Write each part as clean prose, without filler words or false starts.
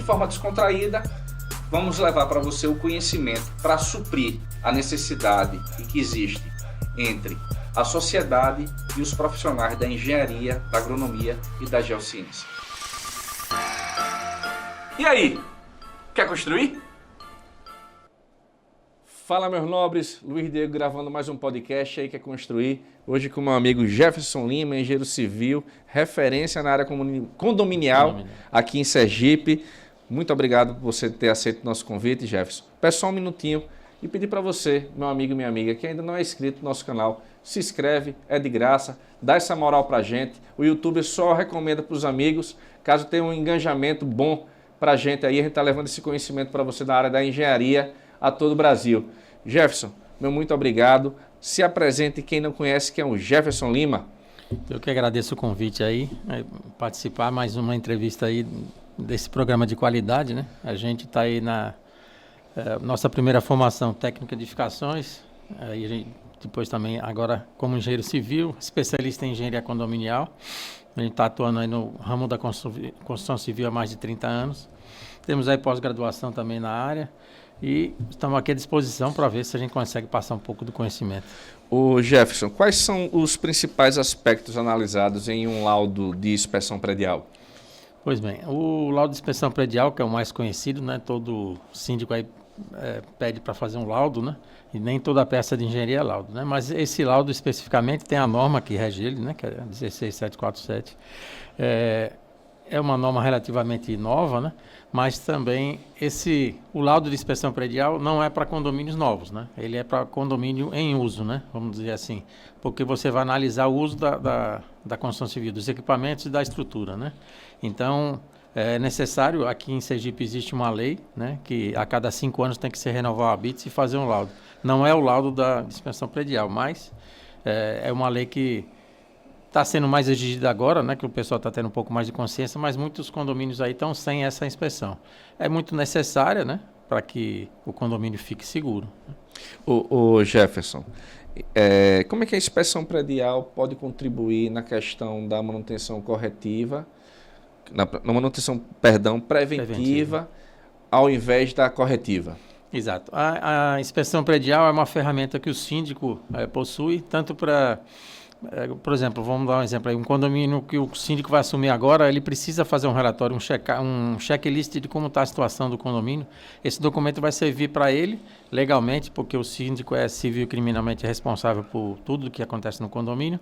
forma descontraída, vamos levar para você o conhecimento para suprir a necessidade que existe entre a sociedade e os profissionais da engenharia, da agronomia e da geociência. E aí, quer construir? Fala, meus nobres, Luiz Diego gravando mais um podcast aí, Quer Construir. Hoje com meu amigo Jefferson Lima, engenheiro civil, referência na área condominial aqui em Sergipe. Muito obrigado por você ter aceito o nosso convite, Jefferson. Peço só um minutinho e pedir para você, meu amigo e minha amiga, que ainda não é inscrito no nosso canal, se inscreve, é de graça, dá essa moral para a gente. O YouTube só recomenda para os amigos, caso tenha um engajamento bom para a gente aí, a gente está levando esse conhecimento para você da área da engenharia a todo o Brasil. Jefferson, meu muito obrigado. Se apresente quem não conhece, quem é o Jefferson Lima. Eu que agradeço o convite aí, participar mais uma entrevista aí desse programa de qualidade, né? A gente está aí na nossa primeira formação técnica de edificações, aí a gente depois também agora como engenheiro civil, especialista em engenharia condominial. A gente está atuando aí no ramo da construção civil há mais de 30 anos. Temos aí pós-graduação também na área. E estamos aqui à disposição para ver se a gente consegue passar um pouco do conhecimento. Ô Jefferson, quais são os principais aspectos analisados em um laudo de inspeção predial? Pois bem, o laudo de inspeção predial, que é o mais conhecido, né? Todo síndico aí pede para fazer um laudo, né? E nem toda peça de engenharia é laudo, né? Mas esse laudo especificamente tem a norma que rege ele, né? Que é 16747. É uma norma relativamente nova, né? Mas também o laudo de inspeção predial não é para condomínios novos, né? Ele é para condomínio em uso, né? Vamos dizer assim, porque você vai analisar o uso da construção civil, dos equipamentos e da estrutura, né? Então, é necessário, aqui em Sergipe existe uma lei, né? Que a cada 5 anos tem que se renovar o habite e fazer um laudo. Não é o laudo da inspeção predial, mas é uma lei que está sendo mais exigida agora, né, que o pessoal está tendo um pouco mais de consciência, mas muitos condomínios aí estão sem essa inspeção. É muito necessária, né, para que o condomínio fique seguro. O Jefferson, como é que a inspeção predial pode contribuir na questão da manutenção corretiva, na manutenção, preventiva, ao invés da corretiva? Exato. A inspeção predial é uma ferramenta que o síndico possui, tanto para... Por exemplo, vamos dar um exemplo aí, um condomínio que o síndico vai assumir agora, ele precisa fazer um relatório, um checklist de como está a situação do condomínio. Esse documento vai servir para ele legalmente, porque o síndico é civil e criminalmente responsável por tudo que acontece no condomínio.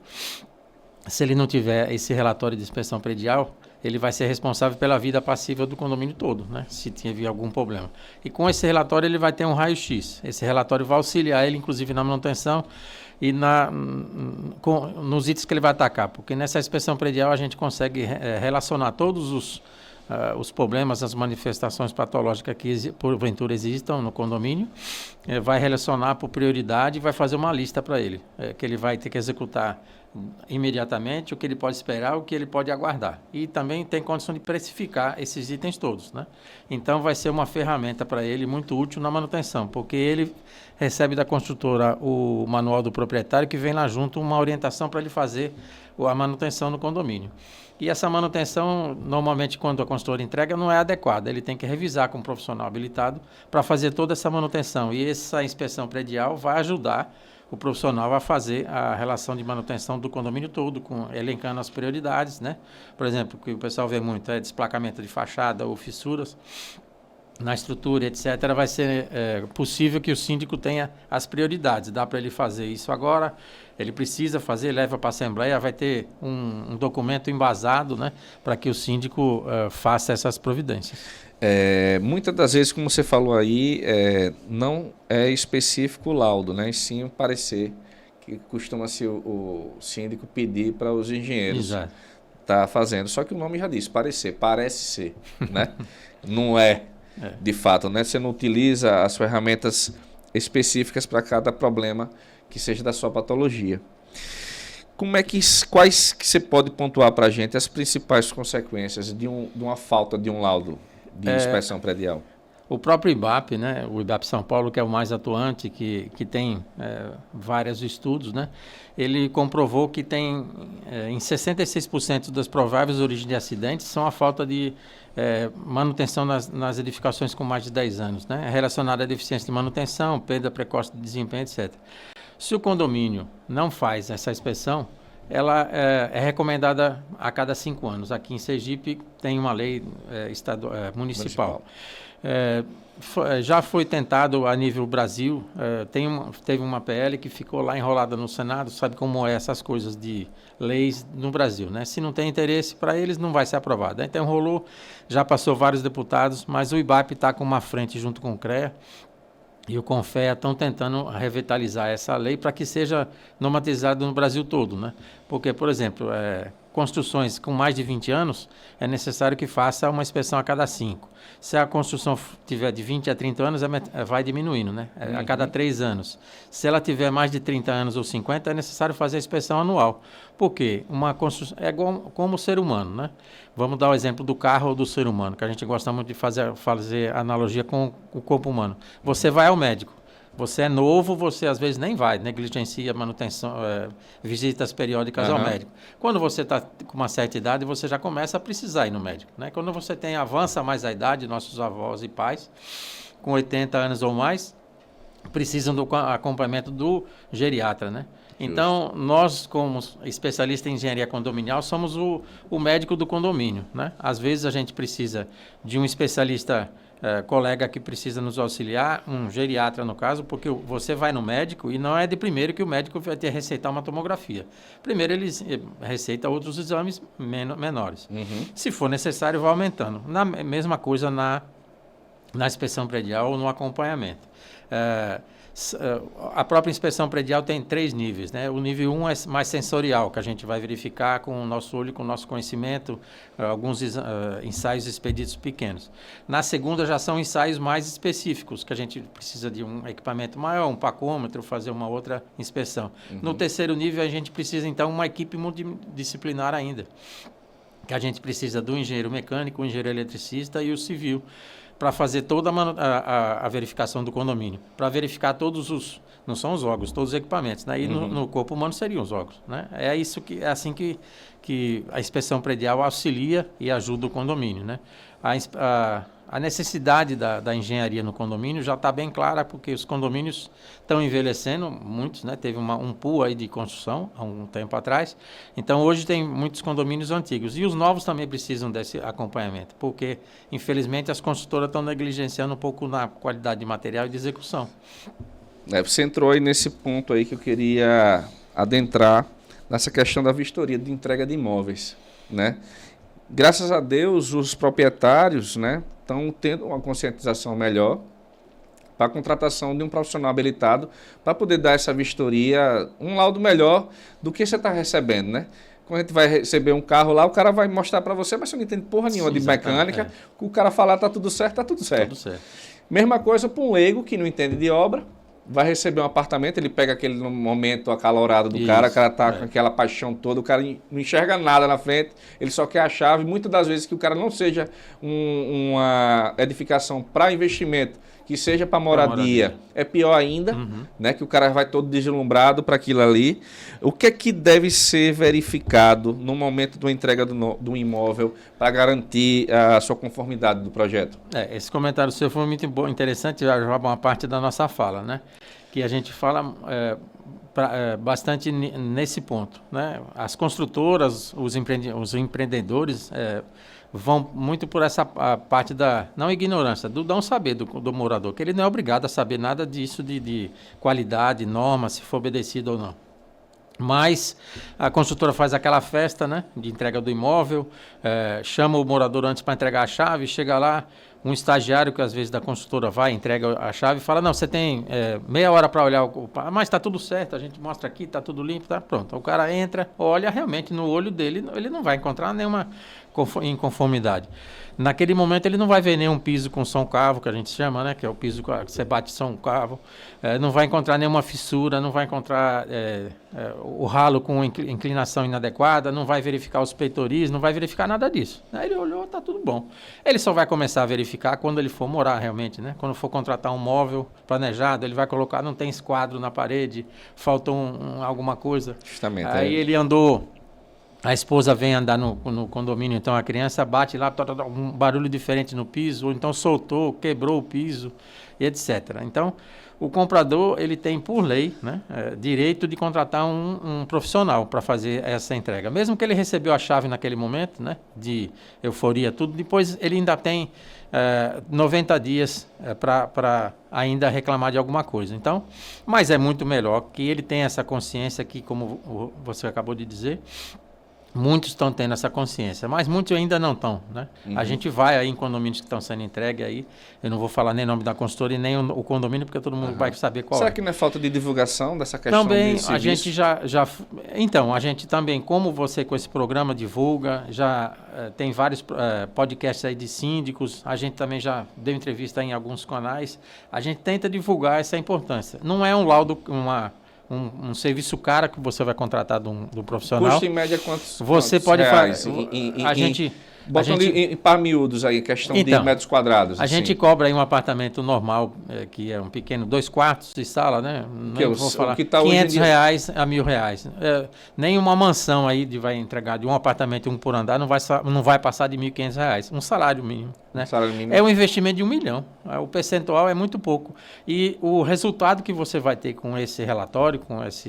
Se ele não tiver esse relatório de inspeção predial, ele vai ser responsável pela vida passível do condomínio todo, né? Se tiver algum problema. E com esse relatório ele vai ter um raio-x. Esse relatório vai auxiliar ele, inclusive, na manutenção e nos itens que ele vai atacar, porque nessa inspeção predial a gente consegue relacionar todos os problemas, as manifestações patológicas que porventura existam no condomínio, vai relacionar por prioridade e vai fazer uma lista para ele, que ele vai ter que executar imediatamente, o que ele pode esperar, o que ele pode aguardar. E também tem condição de precificar esses itens todos, né? Então vai ser uma ferramenta para ele muito útil na manutenção, porque ele recebe da construtora o manual do proprietário, que vem lá junto uma orientação para ele fazer a manutenção no condomínio. E essa manutenção, normalmente, quando a construtora entrega, não é adequada. Ele tem que revisar com um profissional habilitado para fazer toda essa manutenção. E essa inspeção predial vai ajudar o profissional a fazer a relação de manutenção do condomínio todo, elencando as prioridades, né? Por exemplo, o que o pessoal vê muito é desplacamento de fachada ou fissuras na estrutura, etc. Vai ser possível que o síndico tenha as prioridades. Dá para ele fazer isso agora, ele precisa fazer, leva para a Assembleia, vai ter um documento embasado, né, para que o síndico faça essas providências. Muitas das vezes, como você falou aí, não é específico o laudo, né? E sim o parecer que costuma-se o síndico pedir para os engenheiros tá fazendo. Só que o nome já diz, parecer, parece ser, né? Não é de fato, né? Você não utiliza as ferramentas específicas para cada problema que seja da sua patologia. Quais que você pode pontuar para a gente as principais consequências de uma falta de um laudo de inspeção predial? O próprio IBAP, né, o IBAP São Paulo, que é o mais atuante, que tem vários estudos, né, ele comprovou que tem em 66% das prováveis origens de acidentes são a falta de manutenção nas edificações com mais de 10 anos, né, relacionada à deficiência de manutenção, perda precoce de desempenho, etc. Se o condomínio não faz essa inspeção, ela é recomendada a cada 5 anos. Aqui em Sergipe tem uma lei municipal. Já foi tentado a nível Brasil, teve uma PL que ficou lá enrolada no Senado, sabe como é essas coisas de leis no Brasil, né? Se não tem interesse para eles, não vai ser aprovada. Então rolou, já passou vários deputados, mas o IBAP está com uma frente junto com o CREA, e o CONFEA estão tentando revitalizar essa lei para que seja normatizada no Brasil todo, né? Porque, por exemplo, construções com mais de 20 anos, é necessário que faça uma inspeção a cada 5. Se a construção tiver de 20 a 30 anos, vai diminuindo, né? A cada 3 anos. Se ela tiver mais de 30 anos ou 50, é necessário fazer a inspeção anual. Por quê? Uma construção é como o ser humano, né? Vamos dar o exemplo do carro ou do ser humano, que a gente gosta muito de fazer analogia com o corpo humano. Você vai ao médico. Você é novo, você às vezes nem vai, negligencia manutenção, visitas periódicas ao médico. Quando você está com uma certa idade, você já começa a precisar ir no médico, né? Quando você avança mais a idade, nossos avós e pais, com 80 anos ou mais, precisam do acompanhamento do geriatra, né? Então, nós, como especialistas em engenharia condominial, somos o médico do condomínio, né? Às vezes a gente precisa de um especialista colega que precisa nos auxiliar, um geriatra no caso, porque você vai no médico e não é de primeiro que o médico vai te receitar uma tomografia. Primeiro ele receita outros exames menores. Se for necessário, vai aumentando. Mesma coisa na inspeção predial ou no acompanhamento. A própria inspeção predial tem 3 níveis, né? O nível 1 é mais sensorial, que a gente vai verificar com o nosso olho, com o nosso conhecimento, alguns ensaios expedidos pequenos. Na segunda já são ensaios mais específicos, que a gente precisa de um equipamento maior, um pacômetro, fazer uma outra inspeção. No terceiro nível a gente precisa então uma equipe multidisciplinar ainda, que a gente precisa do engenheiro mecânico, o engenheiro eletricista e o civil, para fazer toda a verificação do condomínio, para verificar não são os órgãos, todos os equipamentos, né? E no corpo humano seriam os órgãos, né? É assim que a inspeção predial auxilia e ajuda o condomínio, né? A necessidade da engenharia no condomínio já está bem clara, porque os condomínios estão envelhecendo, muitos, né? Teve um pool aí de construção há um tempo atrás, então hoje tem muitos condomínios antigos, e os novos também precisam desse acompanhamento, porque infelizmente as construtoras estão negligenciando um pouco na qualidade de material e de execução. Você entrou aí nesse ponto aí que eu queria adentrar, nessa questão da vistoria de entrega de imóveis, né? Graças a Deus, os proprietários, né, estão tendo uma conscientização melhor para a contratação de um profissional habilitado para poder dar essa vistoria, um laudo melhor do que você está recebendo, né? Quando a gente vai receber um carro lá, o cara vai mostrar para você, mas você não entende porra nenhuma de mecânica, o cara falar tá tudo certo, tá tudo certo. Mesma coisa para um leigo que não entende de obra, vai receber um apartamento, ele pega aquele momento acalorado do cara, o cara tá com aquela paixão toda, o cara não enxerga nada na frente, ele só quer a chave. Muitas das vezes que o cara não seja uma edificação para investimento, que seja para moradia, é pior ainda, né, que o cara vai todo deslumbrado para aquilo ali. O que é que deve ser verificado no momento da entrega do imóvel para garantir a sua conformidade do projeto? Esse comentário seu foi muito interessante, já rouba uma parte da nossa fala, né? Que a gente fala bastante nesse ponto, né? As construtoras, os empreendedores vão muito por essa parte da, não ignorância, do não saber do morador, que ele não é obrigado a saber nada disso de qualidade, norma, se for obedecido ou não. Mas a construtora faz aquela festa, né, de entrega do imóvel, chama o morador antes para entregar a chave, chega lá, um estagiário que às vezes da construtora vai, entrega a chave e fala, não, você tem meia hora para olhar, mas está tudo certo, a gente mostra aqui, está tudo limpo, tá pronto. O cara entra, olha, realmente no olho dele, ele não vai encontrar em conformidade. Naquele momento ele não vai ver nenhum piso com som cavo, que a gente chama, né? Que é o piso que você bate som cavo. Não vai encontrar nenhuma fissura, não vai encontrar o ralo com inclinação inadequada, não vai verificar os peitoris, não vai verificar nada disso. Aí ele olhou, tá tudo bom. Ele só vai começar a verificar quando ele for morar realmente, né? Quando for contratar um móvel planejado, ele vai colocar, não tem esquadro na parede, faltou alguma coisa. Justamente. Aí ele andou... A esposa vem andar no condomínio, então a criança bate lá, um barulho diferente no piso, ou então soltou, quebrou o piso, e etc. Então, o comprador ele tem, por lei, né, direito de contratar um profissional para fazer essa entrega. Mesmo que ele recebeu a chave naquele momento, né, de euforia, tudo, depois ele ainda tem 90 dias para ainda reclamar de alguma coisa. Então, mas é muito melhor que ele tenha essa consciência que, como você acabou de dizer, muitos estão tendo essa consciência, mas muitos ainda não estão, né? A gente vai aí em condomínios que estão sendo entregues aí, eu não vou falar nem o nome da consultora e nem o condomínio, porque todo mundo vai saber qual Será é. que não é falta de divulgação dessa questão Também de serviço? a gente Então, a gente também, como você com esse programa divulga, já tem vários podcasts aí de síndicos, a gente também já deu entrevista em alguns canais, a gente tenta divulgar essa importância. Não é um laudo, um serviço caro que você vai contratar do profissional. Custo em média quantos Você pode reais? fazer. Botando em par miúdos aí, questão de metros quadrados. A gente cobra aí um apartamento normal, que é um pequeno, 2 quartos de sala, né? Não vou falar, que tá R$500 a R$1.000. Nem uma mansão aí vai entregar de um apartamento e um por andar, não vai passar de R$1.500. Um salário mínimo. Né? Salário mínimo. É um investimento de R$1 milhão. O percentual é muito pouco. E o resultado que você vai ter com esse relatório,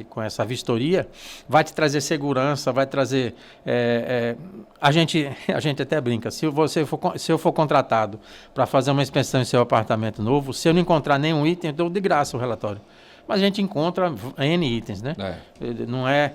com essa vistoria, vai te trazer segurança, vai trazer... A gente até brinca. Se eu for contratado para fazer uma inspeção em seu apartamento novo, se eu não encontrar nenhum item, eu dou de graça o relatório. Mas a gente encontra N itens, né? Não é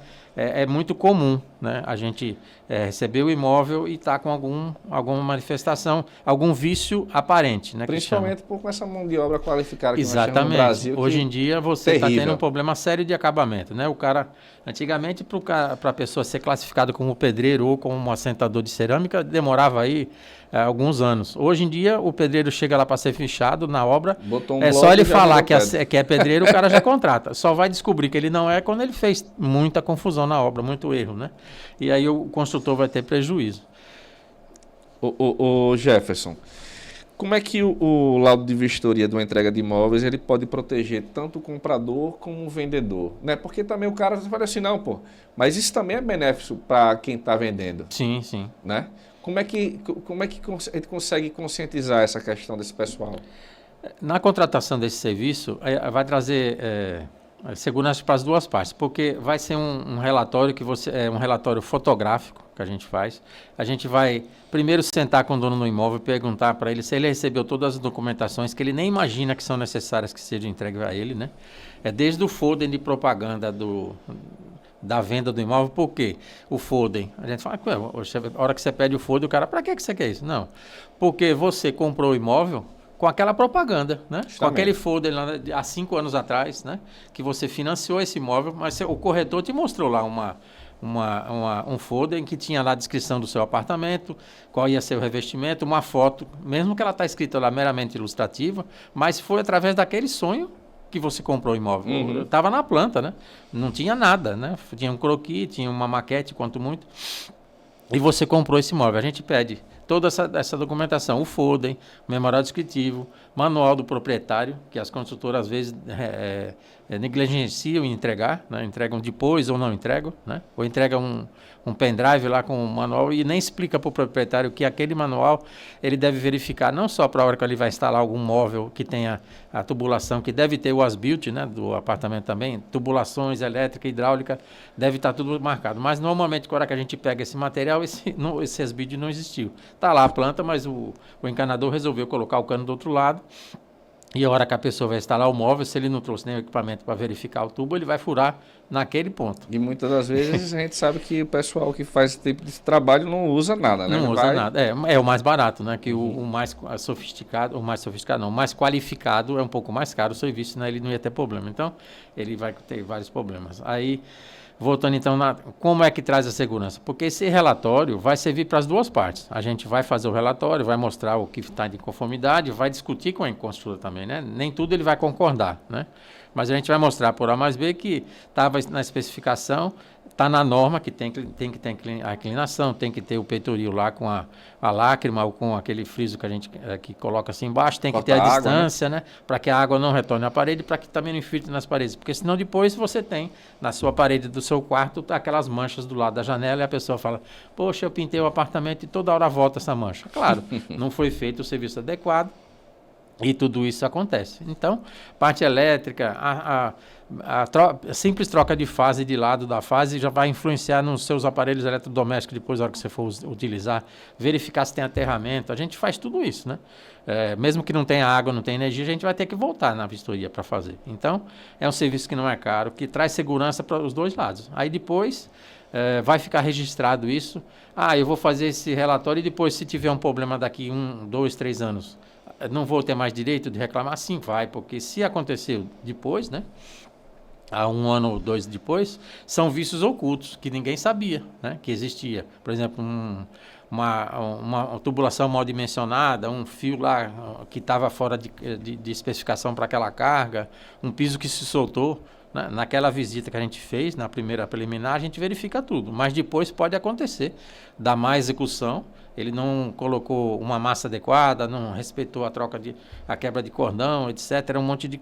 muito comum, né? A gente receber o imóvel e estar com alguma manifestação, algum vício aparente, né? Principalmente com essa mão de obra qualificada que exatamente. Nós temos no Brasil. Hoje em dia você está tendo um problema sério de acabamento, né? O cara, antigamente, para a pessoa ser classificada como pedreiro ou como um assentador de cerâmica, demorava aí alguns anos. Hoje em dia, o pedreiro chega lá para ser fichado na obra, é só ele falar que é pedreiro, o cara já contrata. Só vai descobrir que ele não é quando ele fez muita confusão na obra, muito erro, né? E aí o construtor vai ter prejuízo. O Jefferson, como é que o laudo de vistoria de uma entrega de imóveis ele pode proteger tanto o comprador como o vendedor? Né? Porque também o cara fala assim, não, mas isso também é benéfico para quem está vendendo. Sim, sim. Né? Como é que a gente consegue conscientizar essa questão desse pessoal? Na contratação desse serviço, vai trazer segurança para as duas partes, porque vai ser um relatório um relatório fotográfico que a gente faz. A gente vai primeiro sentar com o dono do imóvel e perguntar para ele se ele recebeu todas as documentações que ele nem imagina que são necessárias que sejam entregues a ele, né? Desde o folder de propaganda da venda do imóvel, por quê? O folder. A gente fala, a hora que você pede o folder, o cara, para que você quer isso? Não, porque você comprou o imóvel com aquela propaganda, né? Com aquele folder lá há 5 anos atrás, né? Que você financiou esse imóvel, mas o corretor te mostrou lá um folder em que tinha lá a descrição do seu apartamento, qual ia ser o revestimento, uma foto, mesmo que ela está escrita lá meramente ilustrativa, mas foi através daquele sonho que você comprou o imóvel. Estava na planta, né? Não tinha nada, né? Tinha um croquis, tinha uma maquete, quanto muito. E você comprou esse imóvel. A gente pede toda essa documentação, o folder, o memorial descritivo, manual do proprietário, que as construtoras às vezes negligenciam em entregar, né? Entregam depois ou não entregam, né? Ou entregam um pendrive lá com o manual e nem explica para o proprietário que aquele manual ele deve verificar não só para a hora que ele vai instalar algum móvel que tenha a tubulação, que deve ter o as-built, né, do apartamento também, tubulações elétrica, hidráulica, deve estar tudo marcado. Mas normalmente, quando a gente pega esse material, esse as-built não existiu. Está lá a planta, mas o encanador resolveu colocar o cano do outro lado. E a hora que a pessoa vai instalar o móvel, se ele não trouxe nenhum equipamento para verificar o tubo, ele vai furar naquele ponto. E muitas das vezes a gente sabe que o pessoal que faz esse tipo de trabalho não usa nada, né? Não usa nada. É o mais barato, né? Que o mais sofisticado, o mais qualificado é um pouco mais caro o serviço, né? Ele não ia ter problema. Então, ele vai ter vários problemas. Aí, Voltando então, como é que traz a segurança? Porque esse relatório vai servir para as duas partes. A gente vai fazer o relatório, vai mostrar o que está de conformidade, vai discutir com a construtora também, né? Nem tudo ele vai concordar, né? Mas a gente vai mostrar por A mais B que estava na especificação, está na norma que tem que ter a inclinação, tem que ter o peitoril lá com a lágrima ou com aquele friso que a gente que coloca assim embaixo, tem que ter a distância, né? Para que a água não retorne à parede, para que também não infiltre nas paredes, porque senão depois você tem na sua parede do seu quarto aquelas manchas do lado da janela e a pessoa fala, poxa, eu pintei o apartamento e toda hora volta essa mancha. Claro, não foi feito o serviço adequado e tudo isso acontece. Então, parte elétrica, a simples troca de fase de lado da fase já vai influenciar nos seus aparelhos eletrodomésticos depois, na hora que você for utilizar, verificar se tem aterramento, a gente faz tudo isso, né? Mesmo que não tenha água, não tenha energia, a gente vai ter que voltar na vistoria para fazer. Então, é um serviço que não é caro, que traz segurança para os dois lados. Aí depois, vai ficar registrado isso. Eu vou fazer esse relatório e depois, se tiver um problema daqui 1, 2, 3 anos, não vou ter mais direito de reclamar? Sim, vai, porque se aconteceu depois, né? Há 1 ano ou 2 depois, são vícios ocultos que ninguém sabia, né? Que existia. Por exemplo, uma tubulação mal dimensionada, um fio lá que estava fora de especificação para aquela carga, um piso que se soltou. Né? Naquela visita que a gente fez, na primeira preliminar, a gente verifica tudo, mas depois pode acontecer da má execução, ele não colocou uma massa adequada, não respeitou a quebra de cordão, etc. Um monte de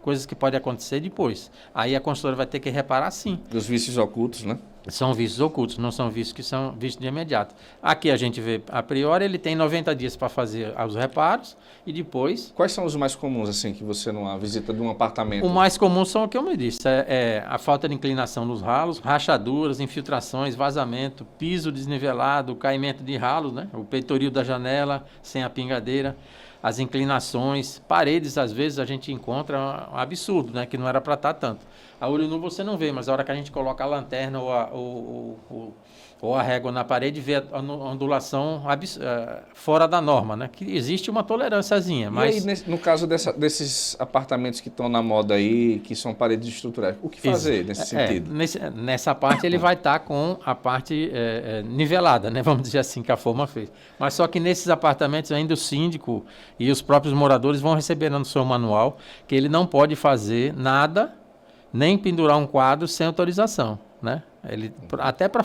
coisas que podem acontecer depois. Aí a construtora vai ter que reparar sim. Os vícios ocultos, né? São vícios ocultos, não são vícios que são vícios de imediato. Aqui a gente vê, a priori, ele tem 90 dias para fazer os reparos e depois... Quais são os mais comuns, assim, que você numa visita de um apartamento? O mais comum são o que eu me disse, a falta de inclinação nos ralos, rachaduras, infiltrações, vazamento, piso desnivelado, caimento de ralos, né? O peitoril da janela sem a pingadeira, as inclinações, paredes, às vezes a gente encontra um absurdo, né? Que não era para estar tanto. A olho nu você não vê, mas a hora que a gente coloca a lanterna ou a régua na parede, vê a ondulação fora da norma, né? Que existe uma tolerânciazinha. Mas... E aí, no caso desses apartamentos que estão na moda aí, que são paredes estruturais, o que fazer nesse sentido? Nessa parte ele vai estar com a parte nivelada, né? Vamos dizer assim, que a forma fez. Mas só que nesses apartamentos ainda o síndico e os próprios moradores vão receber no seu manual que ele não pode fazer nada, nem pendurar um quadro sem autorização, né? Até para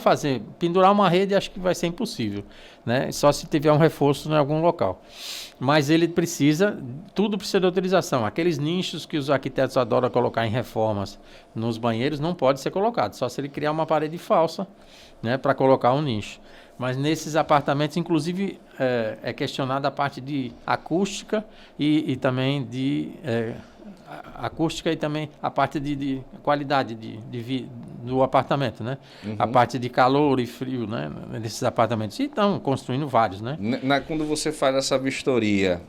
pendurar uma rede, acho que vai ser impossível, né? Só se tiver um reforço em algum local. Mas ele tudo precisa de autorização. Aqueles nichos que os arquitetos adoram colocar em reformas nos banheiros não pode ser colocado, só se ele criar uma parede falsa, né, para colocar um nicho. Mas nesses apartamentos, inclusive, é questionada a parte de acústica e também de... acústica e também a parte de qualidade do apartamento, né? Uhum. A parte de calor e frio, né? Nesses apartamentos. E estão construindo vários, né? Quando você faz essa vistoria,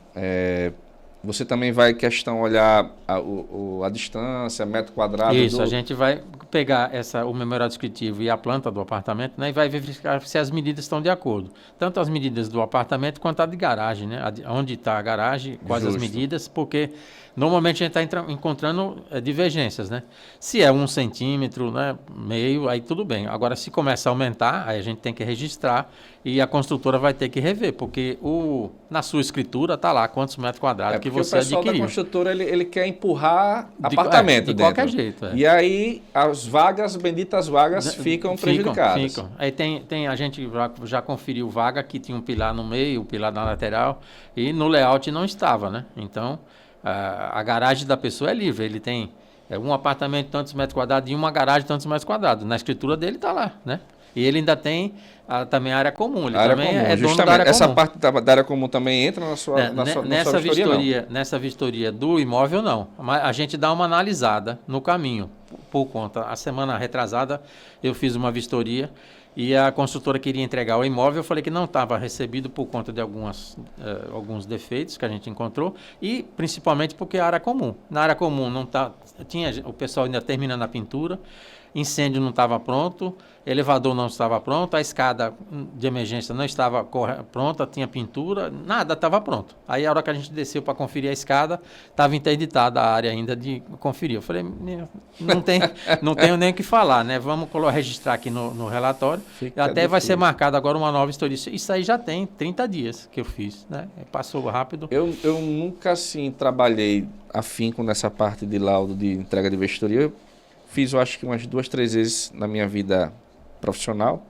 você também vai olhar a distância, metro quadrado? Isso, a gente vai pegar o memorial descritivo e a planta do apartamento, né? E vai verificar se as medidas estão de acordo. Tanto as medidas do apartamento quanto a de garagem, né? Onde está a garagem, quais as medidas, porque... Normalmente a gente está encontrando divergências, né? Se é 1 centímetro, né, meio, aí tudo bem. Agora, se começa a aumentar, aí a gente tem que registrar e a construtora vai ter que rever, porque na sua escritura está lá quantos metros quadrados que você adquiriu. O pessoal da construtora, ele quer empurrar apartamento de dentro. Qualquer jeito. E aí, as benditas vagas ficam prejudicadas. Ficam. Aí a gente já conferiu vaga que tinha um pilar no meio, um pilar na lateral, e no layout não estava, né? Então... A garagem da pessoa é livre, ele tem um apartamento de tantos metros quadrados e uma garagem de tantos metros quadrados. Na escritura dele está lá, né? E ele ainda tem também a área comum. Ele também é dono da área comum. Essa parte da área comum também entra na sua vistoria? Nessa vistoria do imóvel, não. Mas a gente dá uma analisada no caminho, por conta. A semana retrasada eu fiz uma vistoria e a construtora queria entregar o imóvel, eu falei que não estava recebido por conta de alguns defeitos que a gente encontrou e principalmente porque a área comum. Na área comum não o pessoal ainda terminando a pintura, incêndio não estava pronto, elevador não estava pronto, a escada de emergência não estava pronta, tinha pintura, nada estava pronto. Aí a hora que a gente desceu para conferir a escada, estava interditada a área ainda de conferir. Eu falei, não tenho nem o que falar, né? Vamos registrar aqui no relatório. Até vai ser marcada agora uma nova vistoria. Isso aí já tem 30 dias que eu fiz, né? Passou rápido. Eu nunca, assim, trabalhei afinco nessa parte de laudo de entrega de vistoria. Eu fiz, eu acho que umas 2, 3 vezes na minha vida profissional,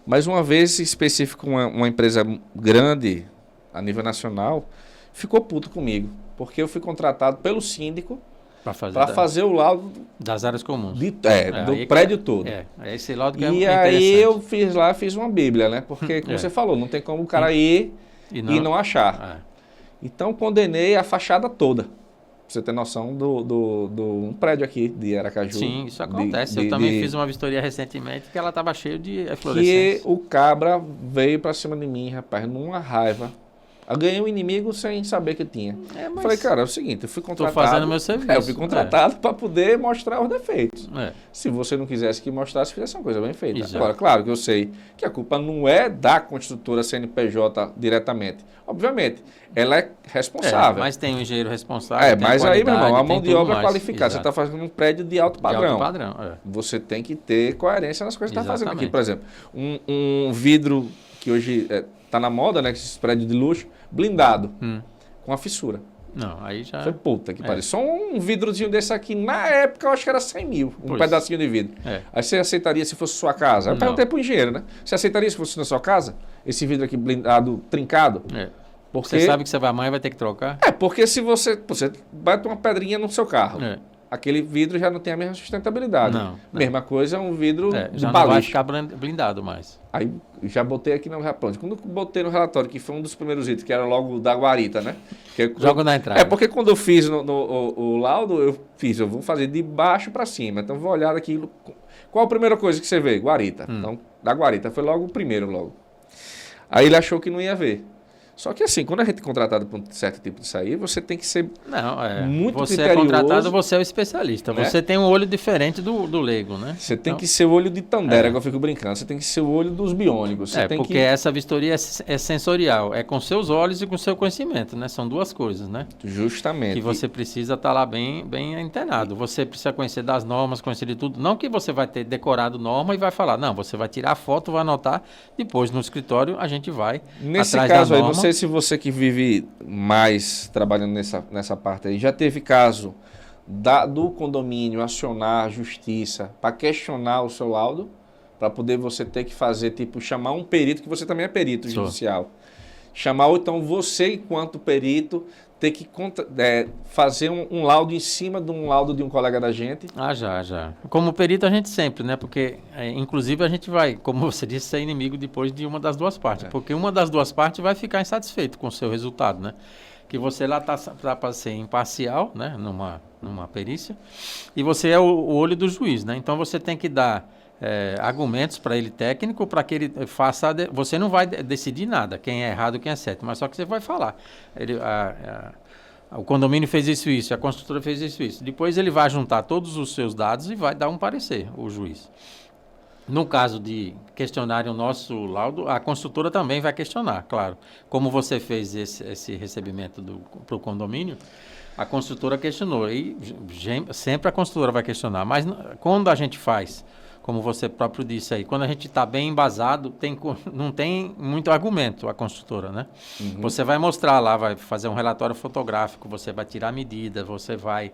mas uma vez em específico uma empresa grande a nível nacional ficou puto comigo, porque eu fui contratado pelo síndico para fazer o laudo das áreas comuns do prédio todo. Esse laudo que e aí eu fiz uma bíblia, né? Porque como você falou, não tem como o cara ir e não achar. Então condenei a fachada toda. Você ter noção do um prédio aqui de Aracaju. Sim, isso acontece. Eu também fiz uma vistoria recentemente que ela estava cheia de eflorescência. E o cabra veio para cima de mim, rapaz, numa raiva. Eu ganhei um inimigo sem saber que tinha. Falei, cara, é o seguinte, eu fui contratado... Estou fazendo meu serviço. Eu fui contratado para poder mostrar os defeitos. Se você não quisesse que mostrasse, fizesse uma coisa bem feita. Exato. Agora, claro que eu sei que a culpa não é da construtora CNPJ diretamente. Obviamente, ela é responsável. Mas tem um engenheiro responsável. Mas aí, meu irmão, a mão de obra qualificada. Exato. Você está fazendo um prédio de alto padrão. De alto padrão, Você tem que ter coerência nas coisas que está fazendo aqui. Por exemplo, um vidro que hoje está na moda, né? Esses prédios de luxo, blindado, com a fissura. Não, aí já... Foi puta que pariu. Só um vidrozinho desse aqui, na época, eu acho que era 100 mil, um pedacinho de vidro. Aí você aceitaria se fosse sua casa? Eu perguntei pro engenheiro, né? Você aceitaria se fosse na sua casa? Esse vidro aqui blindado, trincado? Porque... Você sabe que você vai amanhã e vai ter que trocar? Porque se você bate uma pedrinha no seu carro, aquele vidro já não tem a mesma sustentabilidade. Não. Mesma coisa, um vidro de já não vai ficar blindado mais. Aí já botei aqui no relatório. Quando eu botei no relatório, que foi um dos primeiros itens, que era logo da guarita, né? Jogo na entrada. Porque quando eu fiz o laudo, eu vou fazer de baixo para cima. Então vou olhar aquilo. Qual a primeira coisa que você vê? Guarita. Então, da guarita foi logo o primeiro logo. Aí ele achou que não ia ver. Só que assim, quando a gente é contratado para um certo tipo de sair, você tem que ser muito você criterioso. Você é contratado, você é o especialista. Né? Você tem um olho diferente do leigo, né? Você tem que ser o olho de Tandera, que eu fico brincando. Você tem que ser o olho dos biônicos. Porque essa vistoria é sensorial. É com seus olhos e com seu conhecimento, né? São duas coisas, né? Justamente. Que você precisa estar lá bem antenado. Você precisa conhecer das normas, conhecer de tudo. Não que você vai ter decorado norma e vai falar. Não, você vai tirar a foto, vai anotar. Depois, no escritório, a gente vai nesse atrás caso da aí, norma. Não sei se você que vive mais trabalhando nessa parte aí, já teve caso do condomínio acionar a justiça para questionar o seu laudo, para poder você ter que fazer, tipo, chamar um perito, que você também é perito judicial. Chamar, ou então você, enquanto perito, ter que fazer um laudo em cima de um laudo de um colega da gente. Já. Como perito a gente sempre, né? Porque, inclusive, a gente vai, como você disse, ser inimigo depois de uma das duas partes. Porque uma das duas partes vai ficar insatisfeito com o seu resultado, né? Que você lá está para ser imparcial, né? Numa perícia. E você é o olho do juiz, né? Então, você tem que dar argumentos para ele técnico, para que ele faça... Você não vai decidir nada, quem é errado, quem é certo, mas só que você vai falar. O condomínio fez isso, a construtora fez isso. Depois ele vai juntar todos os seus dados e vai dar um parecer, o juiz. No caso de questionarem o nosso laudo, a construtora também vai questionar, claro. Como você fez esse recebimento para o condomínio, a construtora questionou. E sempre a construtora vai questionar. Mas quando a gente faz, como você próprio disse aí, quando a gente está bem embasado, não tem muito argumento a construtora, né? Você vai mostrar lá, vai fazer um relatório fotográfico, você vai tirar medida, você vai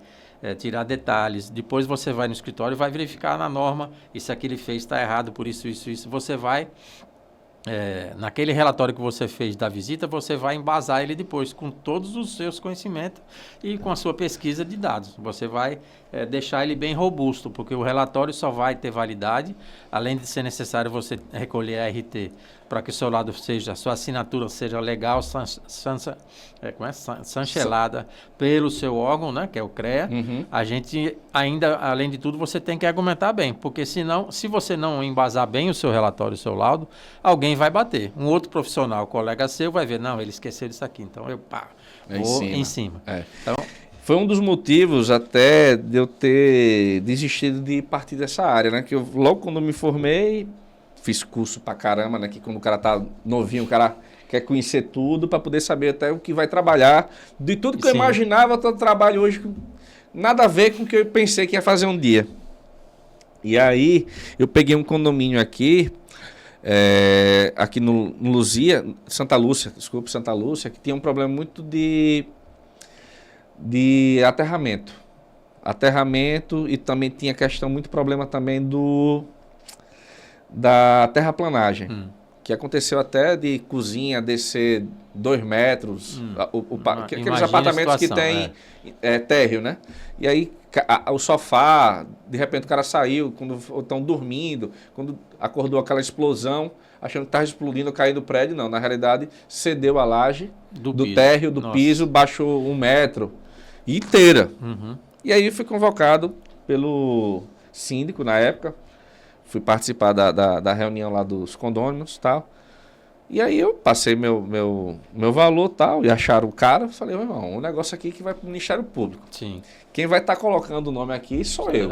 tirar detalhes, depois você vai no escritório e vai verificar na norma, isso aqui ele fez está errado por isso. Você vai, naquele relatório que você fez da visita, você vai embasar ele depois com todos os seus conhecimentos e com a sua pesquisa de dados. Você vai deixar ele bem robusto, porque o relatório só vai ter validade, além de ser necessário você recolher a RT para que o seu lado seja, a sua assinatura seja legal, chanchelada pelo seu órgão, né, que é o CREA. A gente ainda, além de tudo, você tem que argumentar bem, porque senão, se você não embasar bem o seu relatório, o seu laudo, alguém vai bater. Um outro profissional, colega seu, vai ver, não, ele esqueceu disso aqui, então eu vou em cima. Então, Foi um dos motivos até de eu ter desistido de partir dessa área, né? Que eu, logo quando me formei, fiz curso pra caramba, né? Que quando o cara tá novinho, o cara quer conhecer tudo para poder saber até o que vai trabalhar. De tudo que eu imaginava, todo trabalho hoje, nada a ver com o que eu pensei que ia fazer um dia. E aí, eu peguei um condomínio aqui no Santa Lúcia, que tinha um problema muito de aterramento. E também tinha questão, muito problema também da terraplanagem. Que aconteceu até de cozinha descer 2 metros, aqueles apartamentos que tem térreo, né? E aí o sofá, de repente o cara saiu, quando estão dormindo, quando acordou aquela explosão, achando que estava explodindo, caindo do prédio, não. Na realidade, cedeu a laje do térreo, do piso, baixou 1 metro inteira. E aí fui convocado pelo síndico na época, fui participar da reunião lá dos condôminos e tal. E aí eu passei meu valor tal, e acharam o cara, falei, meu irmão, um negócio aqui que vai para o Ministério Público. Sim. Quem vai estar colocando o nome aqui sou eu.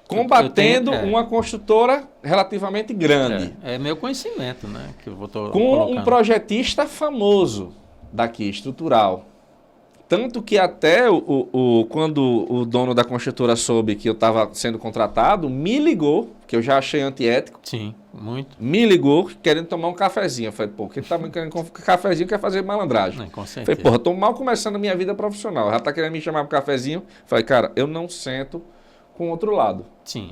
Combatendo uma construtora relativamente grande. É meu conhecimento, né? Que eu vou com um projetista famoso daqui, estrutural. Tanto que até quando o dono da construtora soube que eu estava sendo contratado, me ligou, que eu já achei antiético. Sim, muito. Me ligou querendo tomar um cafezinho. Eu falei, pô, quem tá me querendo um cafezinho quer fazer malandragem. Com certeza. Falei, porra, tô mal começando a minha vida profissional. Já tá querendo me chamar para um cafezinho. Falei, cara, eu não sento com o outro lado. Sim,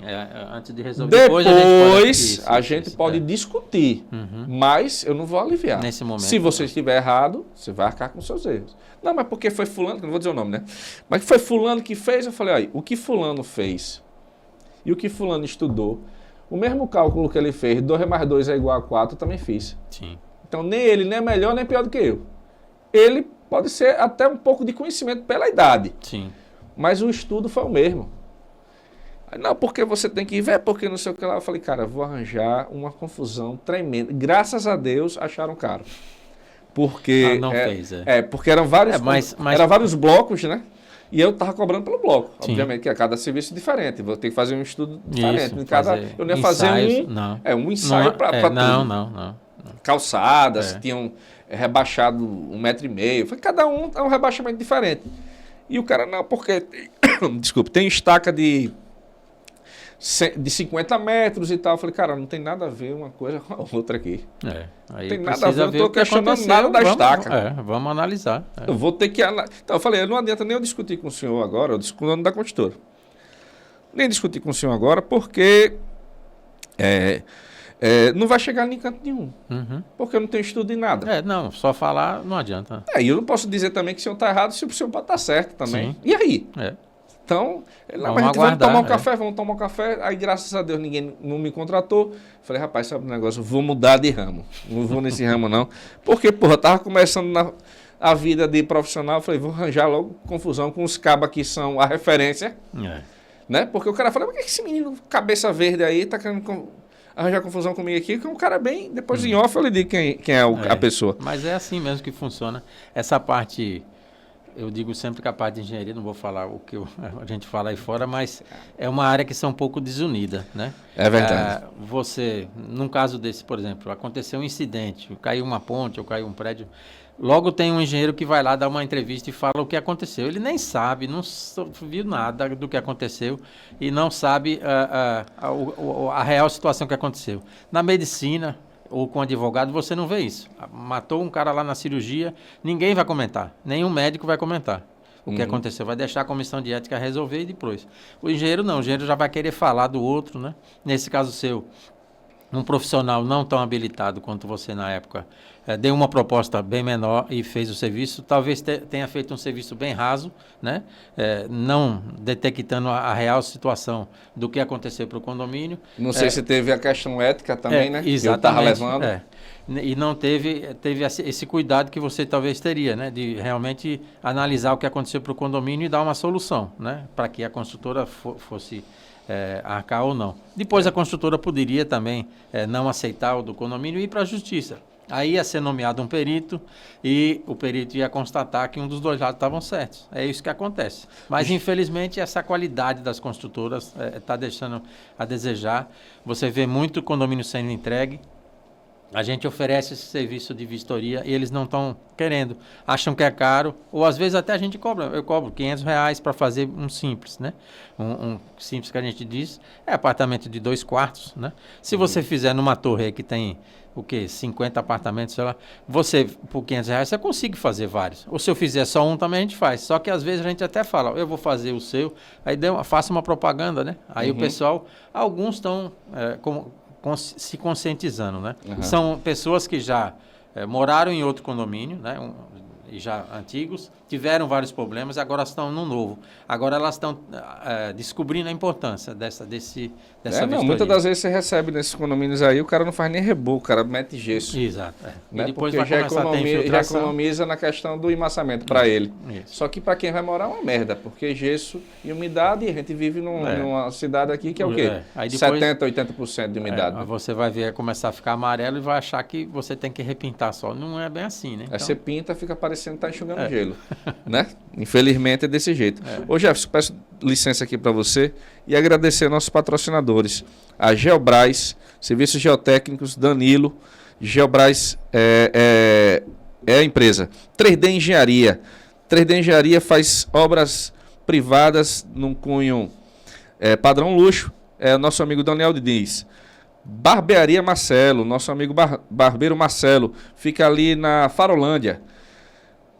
antes de resolver. Depois a gente pode discutir, mas eu não vou aliviar. Nesse momento. Se você estiver errado, você vai arcar com seus erros. Não, mas porque foi fulano, não vou dizer o nome, né? Mas foi fulano que fez, eu falei, aí, o que fulano fez e o que fulano estudou, o mesmo cálculo que ele fez, 2 mais 2 é igual a 4, eu também fiz. Sim. Então nem ele nem é melhor nem pior do que eu. Ele pode ser até um pouco de conhecimento pela idade. Sim. Mas o estudo foi o mesmo. Não, porque você tem que ver, porque não sei o que lá. Eu falei, cara, vou arranjar uma confusão tremenda. Graças a Deus, acharam caro. Porque porque eram vários, eram vários blocos, né? E eu estava cobrando pelo bloco. Sim. Obviamente que é cada serviço diferente. Vou ter que fazer um estudo diferente. Eu não ia fazer um ensaio para tudo. Não. Calçadas, tinham rebaixado 1,5 metro. Foi cada um é um rebaixamento diferente. E o cara, não, porque... Desculpe, tem estaca de 50 metros e tal. Eu falei, cara, não tem nada a ver uma coisa com a outra aqui. Aí tem nada a ver, eu não estou questionando nada da estaca. Vamos analisar. Eu vou ter que... Então, eu falei, não adianta nem eu discutir com o senhor agora, eu discuto com o dono da construtora. Nem discutir com o senhor agora, porque não vai chegar em canto nenhum. Porque eu não tenho estudo em nada. Não, só falar não adianta. E eu não posso dizer também que o senhor está errado se o senhor pode estar certo também. Sim. E aí? Então, vamos tomar um café. Aí, graças a Deus, ninguém não me contratou. Falei, rapaz, sabe o negócio? Eu vou mudar de ramo. Não vou nesse ramo, não. Porque, porra, eu tava começando a vida de profissional. Falei, vou arranjar logo confusão com os cabas que são a referência. Né? Porque o cara fala, mas que esse menino cabeça verde aí tá querendo arranjar confusão comigo aqui? Que é um cara bem... Depois em off eu lhe digo quem é a pessoa. Mas é assim mesmo que funciona. Essa parte... Eu digo sempre que a parte de engenharia, não vou falar o que a gente fala aí fora, mas é uma área que são um pouco desunida, né? É verdade. Num caso desse, por exemplo, aconteceu um incidente, caiu uma ponte ou caiu um prédio, logo tem um engenheiro que vai lá dar uma entrevista e fala o que aconteceu. Ele nem sabe, não viu nada do que aconteceu e não sabe a real situação que aconteceu. Na medicina... ou com advogado, você não vê isso. Matou um cara lá na cirurgia, ninguém vai comentar. Nenhum médico vai comentar o que aconteceu. Vai deixar a comissão de ética resolver e depois. O engenheiro não. O engenheiro já vai querer falar do outro, né? Nesse caso seu, um profissional não tão habilitado quanto você na época, deu uma proposta bem menor e fez o serviço. Talvez tenha feito um serviço bem raso, né? Não detectando a real situação do que aconteceu para o condomínio. Não sei se teve a questão ética também, né? Exatamente. Que eu estava levando. E não teve esse cuidado que você talvez teria, né? De realmente analisar o que aconteceu para o condomínio e dar uma solução, né? Para que a construtora fosse... arcar ou não. Depois a construtora poderia também não aceitar o do condomínio e ir para a justiça. Aí ia ser nomeado um perito e o perito ia constatar que um dos dois lados estavam certos. É isso que acontece. Mas, infelizmente, essa qualidade das construtoras está deixando a desejar. Você vê muito condomínio sendo entregue. A gente oferece esse serviço de vistoria e eles não estão querendo. Acham que é caro, ou às vezes até a gente cobra. Eu cobro R$ 500 para fazer um simples, né? Um simples que a gente diz é apartamento de 2 quartos, né? Se você fizer numa torre aí que tem, o quê? 50 apartamentos, sei lá. Você, por R$ 500, você consegue fazer vários. Ou se eu fizer só um, também a gente faz. Só que às vezes a gente até fala, eu vou fazer o seu, aí faça uma propaganda, né? Aí o pessoal, alguns estão se conscientizando, né? São pessoas que já moraram em outro condomínio, né? E já antigos, tiveram vários problemas e agora estão no novo. Agora elas estão descobrindo a importância dessa vistoria. Muitas das vezes você recebe nesses condomínios aí, o cara não faz nem reboco, o cara mete gesso. Exato. Né? E depois porque já economiza na questão do emmassamento para ele. Isso. Só que para quem vai morar é uma merda, porque gesso e umidade, a gente vive numa cidade aqui que é o quê? Aí depois, 70%, 80% de umidade. Né? Você vai ver começar a ficar amarelo e vai achar que você tem que repintar só. Não é bem assim, né? Aí você pinta, fica parecendo que está enxugando gelo. Né? Infelizmente é desse jeito. Ô Jefferson, peço licença aqui para você e agradecer nossos patrocinadores. A Geobras, Serviços Geotécnicos, Danilo. Geobras é a empresa. 3D Engenharia. 3D Engenharia faz obras privadas num cunho padrão luxo. Nosso amigo Daniel Diniz. Barbearia Marcelo, nosso amigo barbeiro Marcelo, fica ali na Farolândia.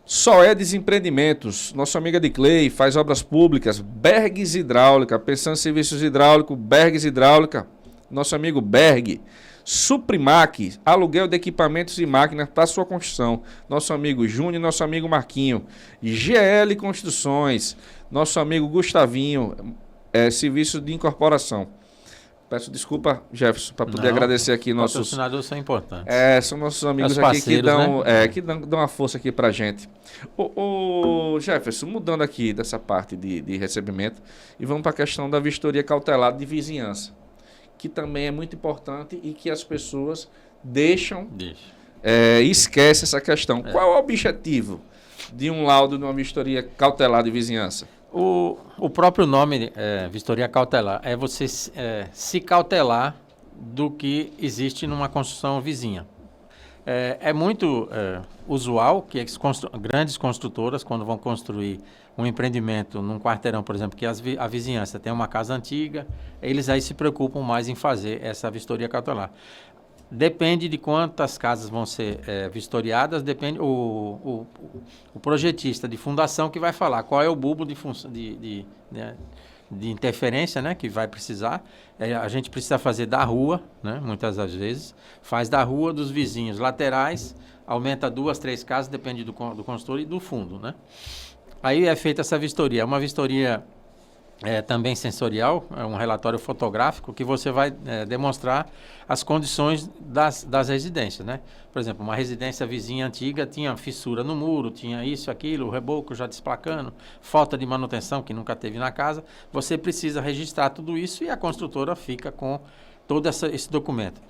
Soedes Empreendimentos, nosso amigo Edclay, faz obras públicas. Bergs Hidráulica, pensando em serviços hidráulicos, Bergs Hidráulica, nosso amigo Berg. Suprimac, aluguel de equipamentos e máquinas para sua construção, nosso amigo Júnior, nosso amigo Marquinho. GL Construções, nosso amigo Gustavinho, serviço de incorporação. Peço desculpa, Jefferson, para poder agradecer aqui nossos... patrocinadores são importantes. São nossos amigos aqui que dão, né? Que dão uma força aqui para a gente. Ô, Jefferson, mudando aqui dessa parte de recebimento, e vamos para a questão da vistoria cautelar de vizinhança, que também é muito importante e que as pessoas esquecem essa questão. Qual é o objetivo de um laudo de uma vistoria cautelar de vizinhança? O próprio nome, vistoria cautelar, é você se cautelar do que existe numa construção vizinha. É muito usual que grandes construtoras, quando vão construir um empreendimento num quarteirão, por exemplo, que a vizinhança tem uma casa antiga, eles aí se preocupam mais em fazer essa vistoria cautelar. Depende de quantas casas vão ser vistoriadas, depende o projetista de fundação que vai falar qual é o bulbo de interferência, né, que vai precisar. A gente precisa fazer da rua, né, muitas das vezes, faz da rua, dos vizinhos laterais, aumenta 2, 3 casas, depende do construtor e do fundo, né. Aí é feita essa vistoria, é uma vistoria também sensorial, é um relatório fotográfico que você vai demonstrar as condições das residências, né? Por exemplo, uma residência vizinha antiga tinha fissura no muro, tinha isso, aquilo, o reboco já desplacando, falta de manutenção que nunca teve na casa. Você precisa registrar tudo isso e a construtora fica com todo esse documento.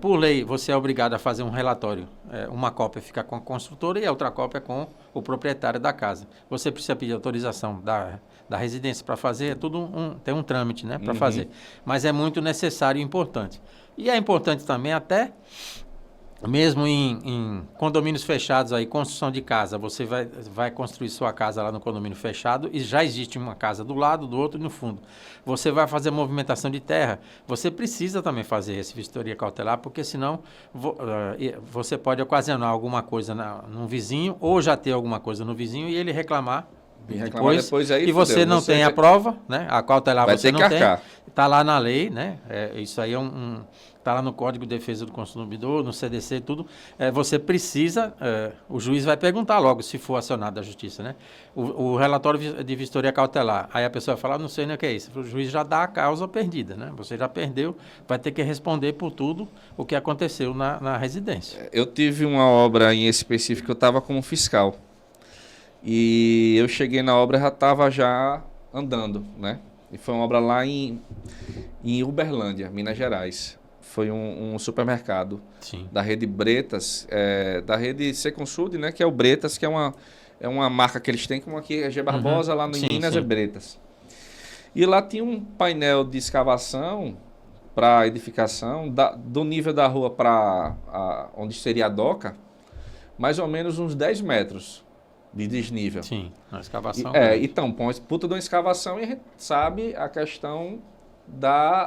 Por lei, você é obrigado a fazer um relatório. Uma cópia fica com a construtora e a outra cópia com o proprietário da casa. Você precisa pedir autorização da residência para fazer, tem um trâmite, né, para fazer. Mas é muito necessário e importante. E é importante também até, mesmo em condomínios fechados, aí, construção de casa, você vai construir sua casa lá no condomínio fechado e já existe uma casa do lado, do outro e no fundo. Você vai fazer movimentação de terra, você precisa também fazer essa vistoria cautelar, porque senão você pode ocasionar alguma coisa no vizinho ou já ter alguma coisa no vizinho e ele reclamar depois aí, e você não tem a prova, né? A cautelar você não tem, está lá na lei, né? Isso aí está lá no Código de Defesa do Consumidor, no CDC, tudo. Você precisa, o juiz vai perguntar logo se for acionado a justiça, né? O relatório de vistoria cautelar, aí a pessoa fala, não sei nem o que é isso. O juiz já dá a causa perdida, né? Você já perdeu, vai ter que responder por tudo o que aconteceu na residência. Eu tive uma obra em específico, eu estava como fiscal. E eu cheguei na obra, já estava já andando, né? E foi uma obra lá em Uberlândia, Minas Gerais. foi um supermercado Sim. da rede Bretas, da rede Seconsud, né? Que é o Bretas, que é uma marca que eles têm, como aqui é G Barbosa, lá no Sim, Minas sim. é Bretas. E lá tinha um painel de escavação para edificação, do nível da rua para onde seria a doca, mais ou menos uns 10 metros de desnível. Sim, a escavação. Então, põe puta de uma escavação e a gente sabe a questão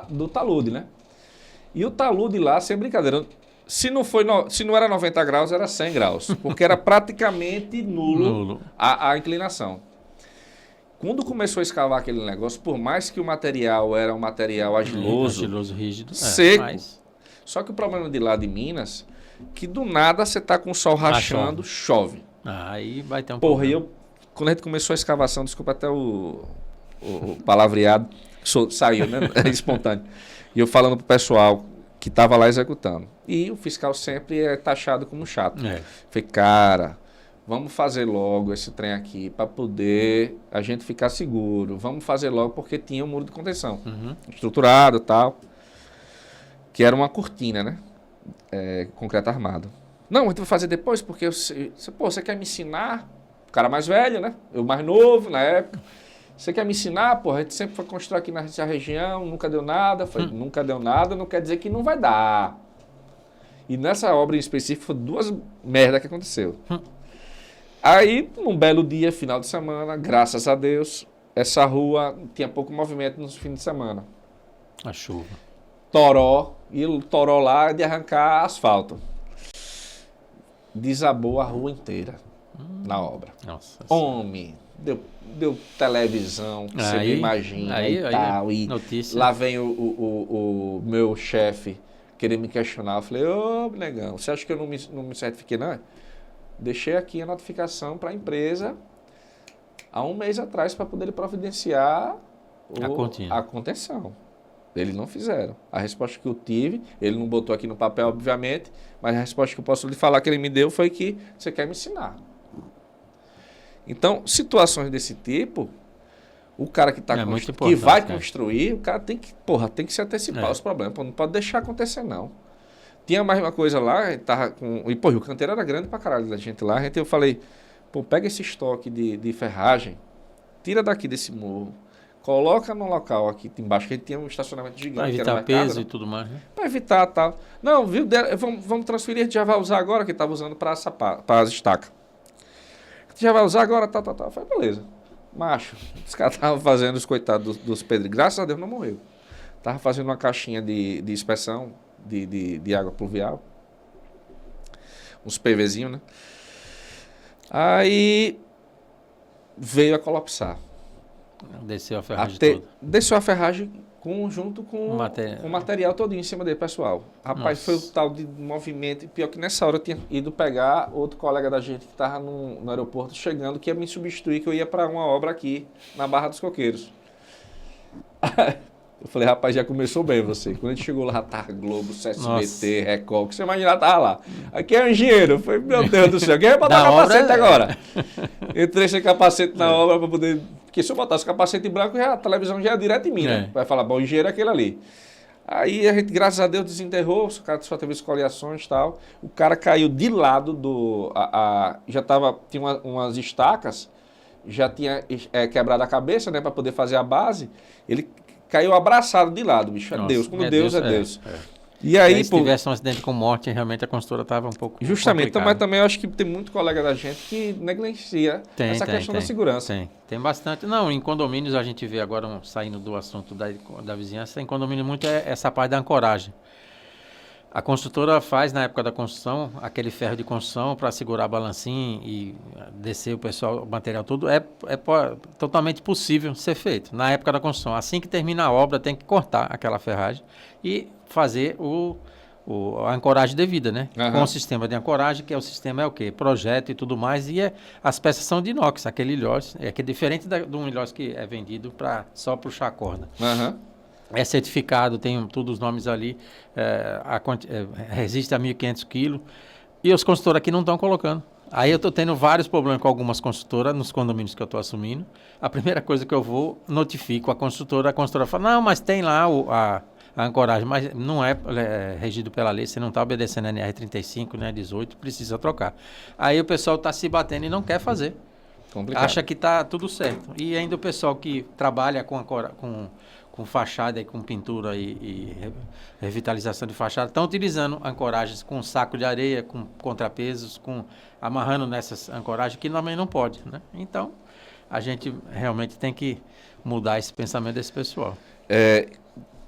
do talude, né? E o talude lá, sem brincadeira, se não era 90 graus, era 100 graus, porque era praticamente nulo. A inclinação. Quando começou a escavar aquele negócio, por mais que o material era um material argiloso, rígido, seco, só que o problema de lá de Minas, que do nada você tá com o sol rachando, chove. Aí vai ter um problema. Quando a gente começou a escavação, desculpa até o palavreado, saiu, né? Espontâneo. E eu falando pro pessoal que estava lá executando. E o fiscal sempre é taxado como chato. Falei, cara, vamos fazer logo esse trem aqui para poder a gente ficar seguro. Vamos fazer logo porque tinha um muro de contenção. Estruturado e tal. Que era uma cortina, né? Concreto armado. Não, a gente vai fazer depois porque você quer me ensinar? O cara mais velho, né? Eu mais novo na época. Você quer me ensinar? Porra, a gente sempre foi construir aqui nessa região, nunca deu nada. Falei, nunca deu nada, não quer dizer que não vai dar. E nessa obra em específico, foram 2 merdas que aconteceu. Aí, num belo dia, final de semana, graças a Deus, essa rua tinha pouco movimento nos fins de semana. A chuva. Toró, e o toró lá de arrancar asfalto. Desabou a rua inteira na obra. Nossa. Homem, deu televisão, que você imagina e tal. E notícia. lá vem o meu chefe querer me questionar. Eu falei, ô, negão, você acha que eu não me certifiquei, não? Deixei aqui a notificação para a empresa há 1 mês atrás para poder providenciar a contenção. Eles não fizeram. A resposta que eu tive, ele não botou aqui no papel, obviamente, mas a resposta que eu posso lhe falar que ele me deu foi que você quer me ensinar. Então, situações desse tipo, o cara que que vai construir, o cara tem que se antecipar aos problemas. Não pode deixar acontecer, não. Tinha mais uma coisa lá, o canteiro era grande pra caralho da gente lá. Eu falei, pega esse estoque de ferragem, tira daqui desse morro, coloca no local aqui embaixo, que tinha um estacionamento gigante. Para evitar peso e tudo mais, né? Para evitar tal. Não, viu? Vamos transferir, a gente já vai usar agora, que estava usando para as estacas. A gente já vai usar agora, tal. Eu falei, beleza. Macho, os caras estavam fazendo, os coitados dos pedreiros, graças a Deus não morreu. Tava fazendo uma caixinha de inspeção de água pluvial. Uns PVzinhos, né? Aí veio a colapsar. Desceu a ferragem toda. Desceu a ferragem junto com o material todo em cima dele, pessoal. Rapaz, foi o tal de movimento. E pior que nessa hora eu tinha ido pegar outro colega da gente que estava no aeroporto chegando, que ia me substituir, que eu ia para uma obra aqui na Barra dos Coqueiros. Eu falei, rapaz, já começou bem você. Quando a gente chegou lá, tava Globo, SBT, Record, que você imaginar, tava lá. Aqui é o engenheiro. Eu falei, meu Deus do céu, quem vai botar capacete agora? Entrei sem capacete na obra para poder... Porque se eu botasse capacete branco, a televisão já é direto em mim, né? Vai falar, bom, o engenheiro é aquele ali. Aí a gente, graças a Deus, desenterrou, o cara só teve escoliações e tal. O cara caiu de lado tinha umas estacas, já tinha quebrado a cabeça, né, para poder fazer a base. Ele caiu abraçado de lado, bicho. É Deus, como Deus é Deus. E aí, se tivesse um acidente com morte, realmente a construtora estava um pouco justamente, mas também eu acho que tem muito colega da gente que negligencia essa questão da segurança. Tem bastante. Não, em condomínios a gente vê agora, saindo do assunto da vizinhança, em condomínio muito essa parte da ancoragem. A construtora faz, na época da construção, aquele ferro de construção para segurar a balancinha e descer o material todo. É totalmente possível ser feito na época da construção. Assim que termina a obra, tem que cortar aquela ferragem e fazer a ancoragem devida, né? Com o sistema de ancoragem, que é o sistema o quê? Projeto e tudo mais. E as peças são de inox, aquele ilhós, que é diferente de um ilhós que é vendido para só puxar a corda. É certificado, tem todos os nomes ali, resiste a 1.500 quilos. E os consultores aqui não estão colocando. Aí eu estou tendo vários problemas com algumas consultoras nos condomínios que eu estou assumindo. A primeira coisa que eu vou, notifico a consultora fala, não, mas tem lá a ancoragem, mas não é regido pela lei, você não está obedecendo a NR35, né, 18, precisa trocar. Aí o pessoal está se batendo e não quer fazer. Complicado. Acha que está tudo certo. E ainda o pessoal que trabalha com fachada e com pintura e revitalização de fachada, estão utilizando ancoragens com saco de areia, com contrapesos, amarrando nessas ancoragens, que também não pode, né? Então, a gente realmente tem que mudar esse pensamento desse pessoal.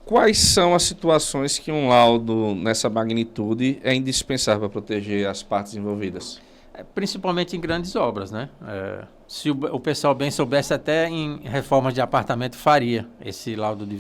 Quais são as situações que um laudo nessa magnitude é indispensável para proteger as partes envolvidas? Principalmente em grandes obras, né? Se o pessoal bem soubesse, até em reformas de apartamento faria esse laudo de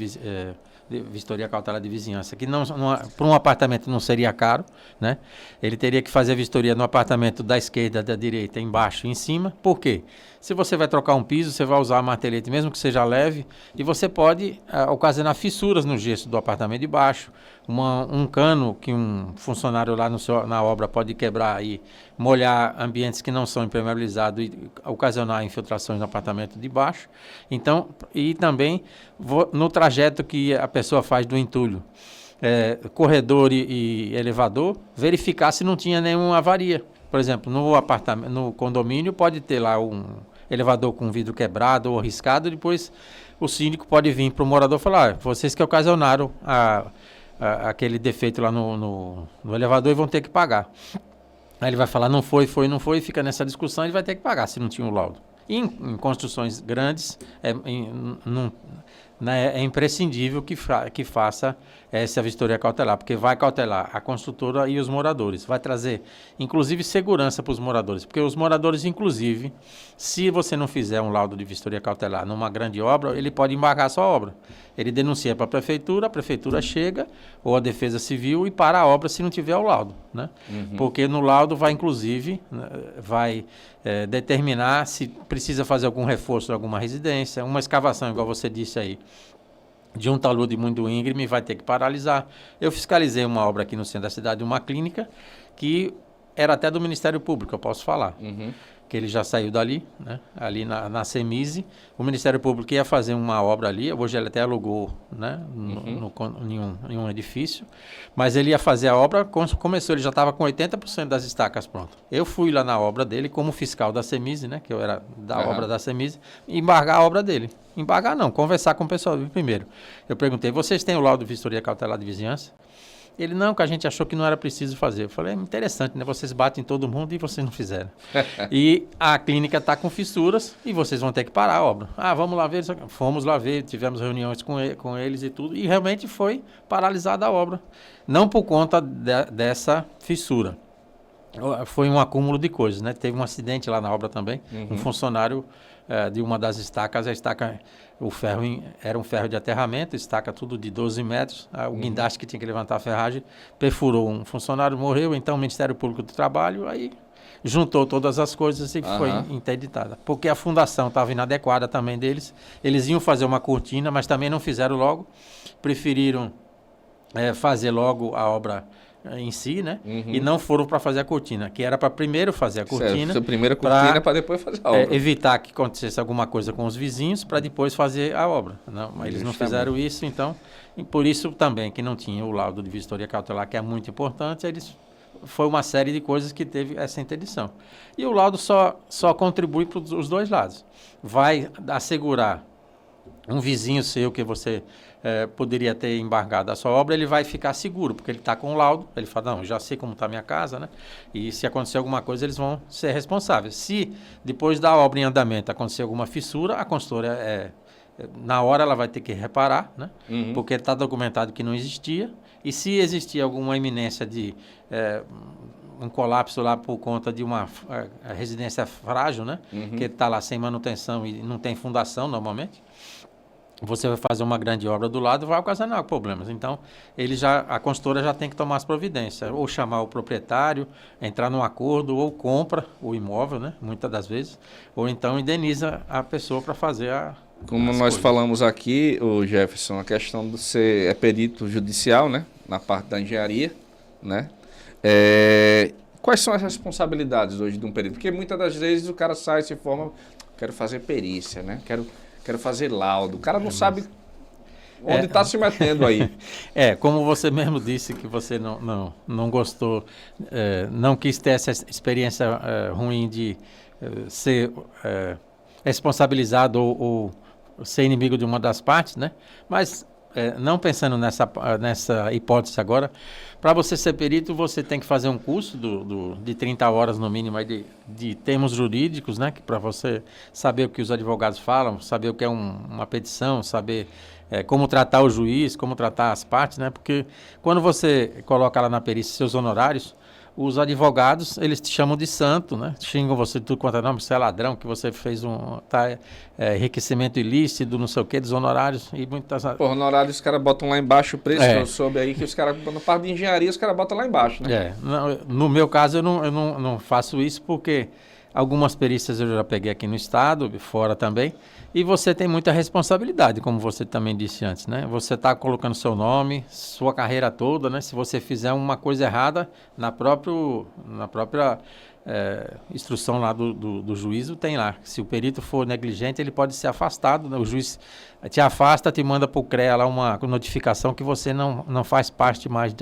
vistoria cautelar de vizinhança, que para um apartamento não seria caro, né? Ele teria que fazer a vistoria no apartamento da esquerda, da direita, embaixo e em cima. Por quê? Se você vai trocar um piso, você vai usar a martelete, mesmo que seja leve, e você pode ocasionar fissuras no gesso do apartamento de baixo, um cano que um funcionário lá na obra pode quebrar e molhar ambientes que não são impermeabilizados e ocasionar infiltrações no apartamento de baixo. Então, e também no trajeto que a pessoa faz do entulho, corredor e elevador, verificar se não tinha nenhuma avaria. Por exemplo, no condomínio pode ter lá um elevador com vidro quebrado ou riscado, depois o síndico pode vir para o morador e falar: vocês que ocasionaram aquele defeito lá no elevador e vão ter que pagar. Aí ele vai falar: não foi, fica nessa discussão, ele vai ter que pagar se não tinha o laudo. E em construções grandes, é imprescindível que faça essa vistoria cautelar, porque vai cautelar a construtora e os moradores. Vai trazer, inclusive, segurança para os moradores, porque os moradores, inclusive, se você não fizer um laudo de vistoria cautelar numa grande obra, ele pode embargar a sua obra. Ele denuncia para a prefeitura chega, ou a Defesa Civil, e para a obra se não tiver o laudo, né? Porque no laudo vai, inclusive, determinar se precisa fazer algum reforço de alguma residência, uma escavação, igual você disse aí, de um talude muito íngreme, vai ter que paralisar. Eu fiscalizei uma obra aqui no centro da cidade, uma clínica, que era até do Ministério Público, eu posso falar. Que ele já saiu dali, né? Ali na Semise. O Ministério Público ia fazer uma obra ali, hoje ele até alugou, né? Em um edifício, mas ele ia fazer a obra, começou, ele já estava com 80% das estacas prontas. Eu fui lá na obra dele como fiscal da Semise, né? Que eu era da obra da Semise, embargar a obra dele. Embargar não, conversar com o pessoal primeiro. Eu perguntei: vocês têm o laudo de vistoria cautelar de vizinhança? Ele: não, que a gente achou que não era preciso fazer. Eu falei: interessante, né? Vocês batem em todo mundo e vocês não fizeram. E a clínica está com fissuras e vocês vão ter que parar a obra. Vamos lá ver. Fomos lá ver, tivemos reuniões com eles e tudo, e realmente foi paralisada a obra. Não por conta dessa fissura. Foi um acúmulo de coisas, né? Teve um acidente lá na obra também. Um funcionário de uma das estacas, o ferro era um ferro de aterramento, estaca tudo de 12 metros, o guindaste que tinha que levantar a ferragem perfurou, um funcionário morreu, então o Ministério Público do Trabalho aí juntou todas as coisas e foi interditada. Porque a fundação estava inadequada também deles, eles iam fazer uma cortina, mas também não fizeram logo, preferiram fazer logo a obra em si, né? E não foram para fazer a cortina, que era para primeiro fazer a cortina. Certo, primeira cortina para depois fazer a obra. Evitar que acontecesse alguma coisa com os vizinhos para depois fazer a obra. Não, mas eles não fizeram isso, então, e por isso também que não tinha o laudo de vistoria cautelar, que é muito importante, foi uma série de coisas que teve essa interdição. E o laudo só contribui para os dois lados. Vai assegurar um vizinho seu que você poderia ter embargado a sua obra, ele vai ficar seguro, porque ele está com o laudo, ele fala: não, já sei como está a minha casa, né? E se acontecer alguma coisa, eles vão ser responsáveis. Se depois da obra em andamento acontecer alguma fissura, a consultora, na hora ela vai ter que reparar, né? Porque está documentado que não existia, e se existir alguma iminência de um colapso lá por conta de uma residência frágil, né? Que está lá sem manutenção e não tem fundação normalmente, você vai fazer uma grande obra do lado, vai ocasionar problemas. Então, a consultora já tem que tomar as providências, ou chamar o proprietário, entrar num acordo, ou compra o imóvel, né? Muitas das vezes, ou então indeniza a pessoa para fazer Como nós falamos aqui, o Jefferson, a questão de ser perito judicial, né? Na parte da engenharia, né? Quais são as responsabilidades hoje de um perito? Porque muitas das vezes o cara sai e se forma: quero fazer perícia, né? Quero fazer laudo. O cara não sabe onde está se metendo aí. Como você mesmo disse que você não gostou, não quis ter essa experiência ruim de ser responsabilizado ou ser inimigo de uma das partes, né? Mas não pensando nessa hipótese agora, para você ser perito, você tem que fazer um curso de 30 horas no mínimo aí de termos jurídicos, né? Para você saber o que os advogados falam, saber o que é uma petição, saber como tratar o juiz, como tratar as partes, né? Porque quando você coloca lá na perícia seus honorários, os advogados, eles te chamam de santo, né? Xingam você de tudo quanto é nome, você é ladrão, que você fez enriquecimento ilícito, não sei o quê, dos honorários e muitas... Por honorário, os caras botam lá embaixo o preço, que eu soube aí, que os caras, quando parte de engenharia, os caras botam lá embaixo, né? No meu caso, eu não faço isso porque algumas perícias eu já peguei aqui no estado, fora também, e você tem muita responsabilidade, como você também disse antes, né? Você está colocando seu nome, sua carreira toda, né? Se você fizer uma coisa errada, na própria instrução lá do juízo tem lá. Se o perito for negligente, ele pode ser afastado, né? O juiz te afasta, te manda para o CREA lá uma notificação que você não faz parte mais,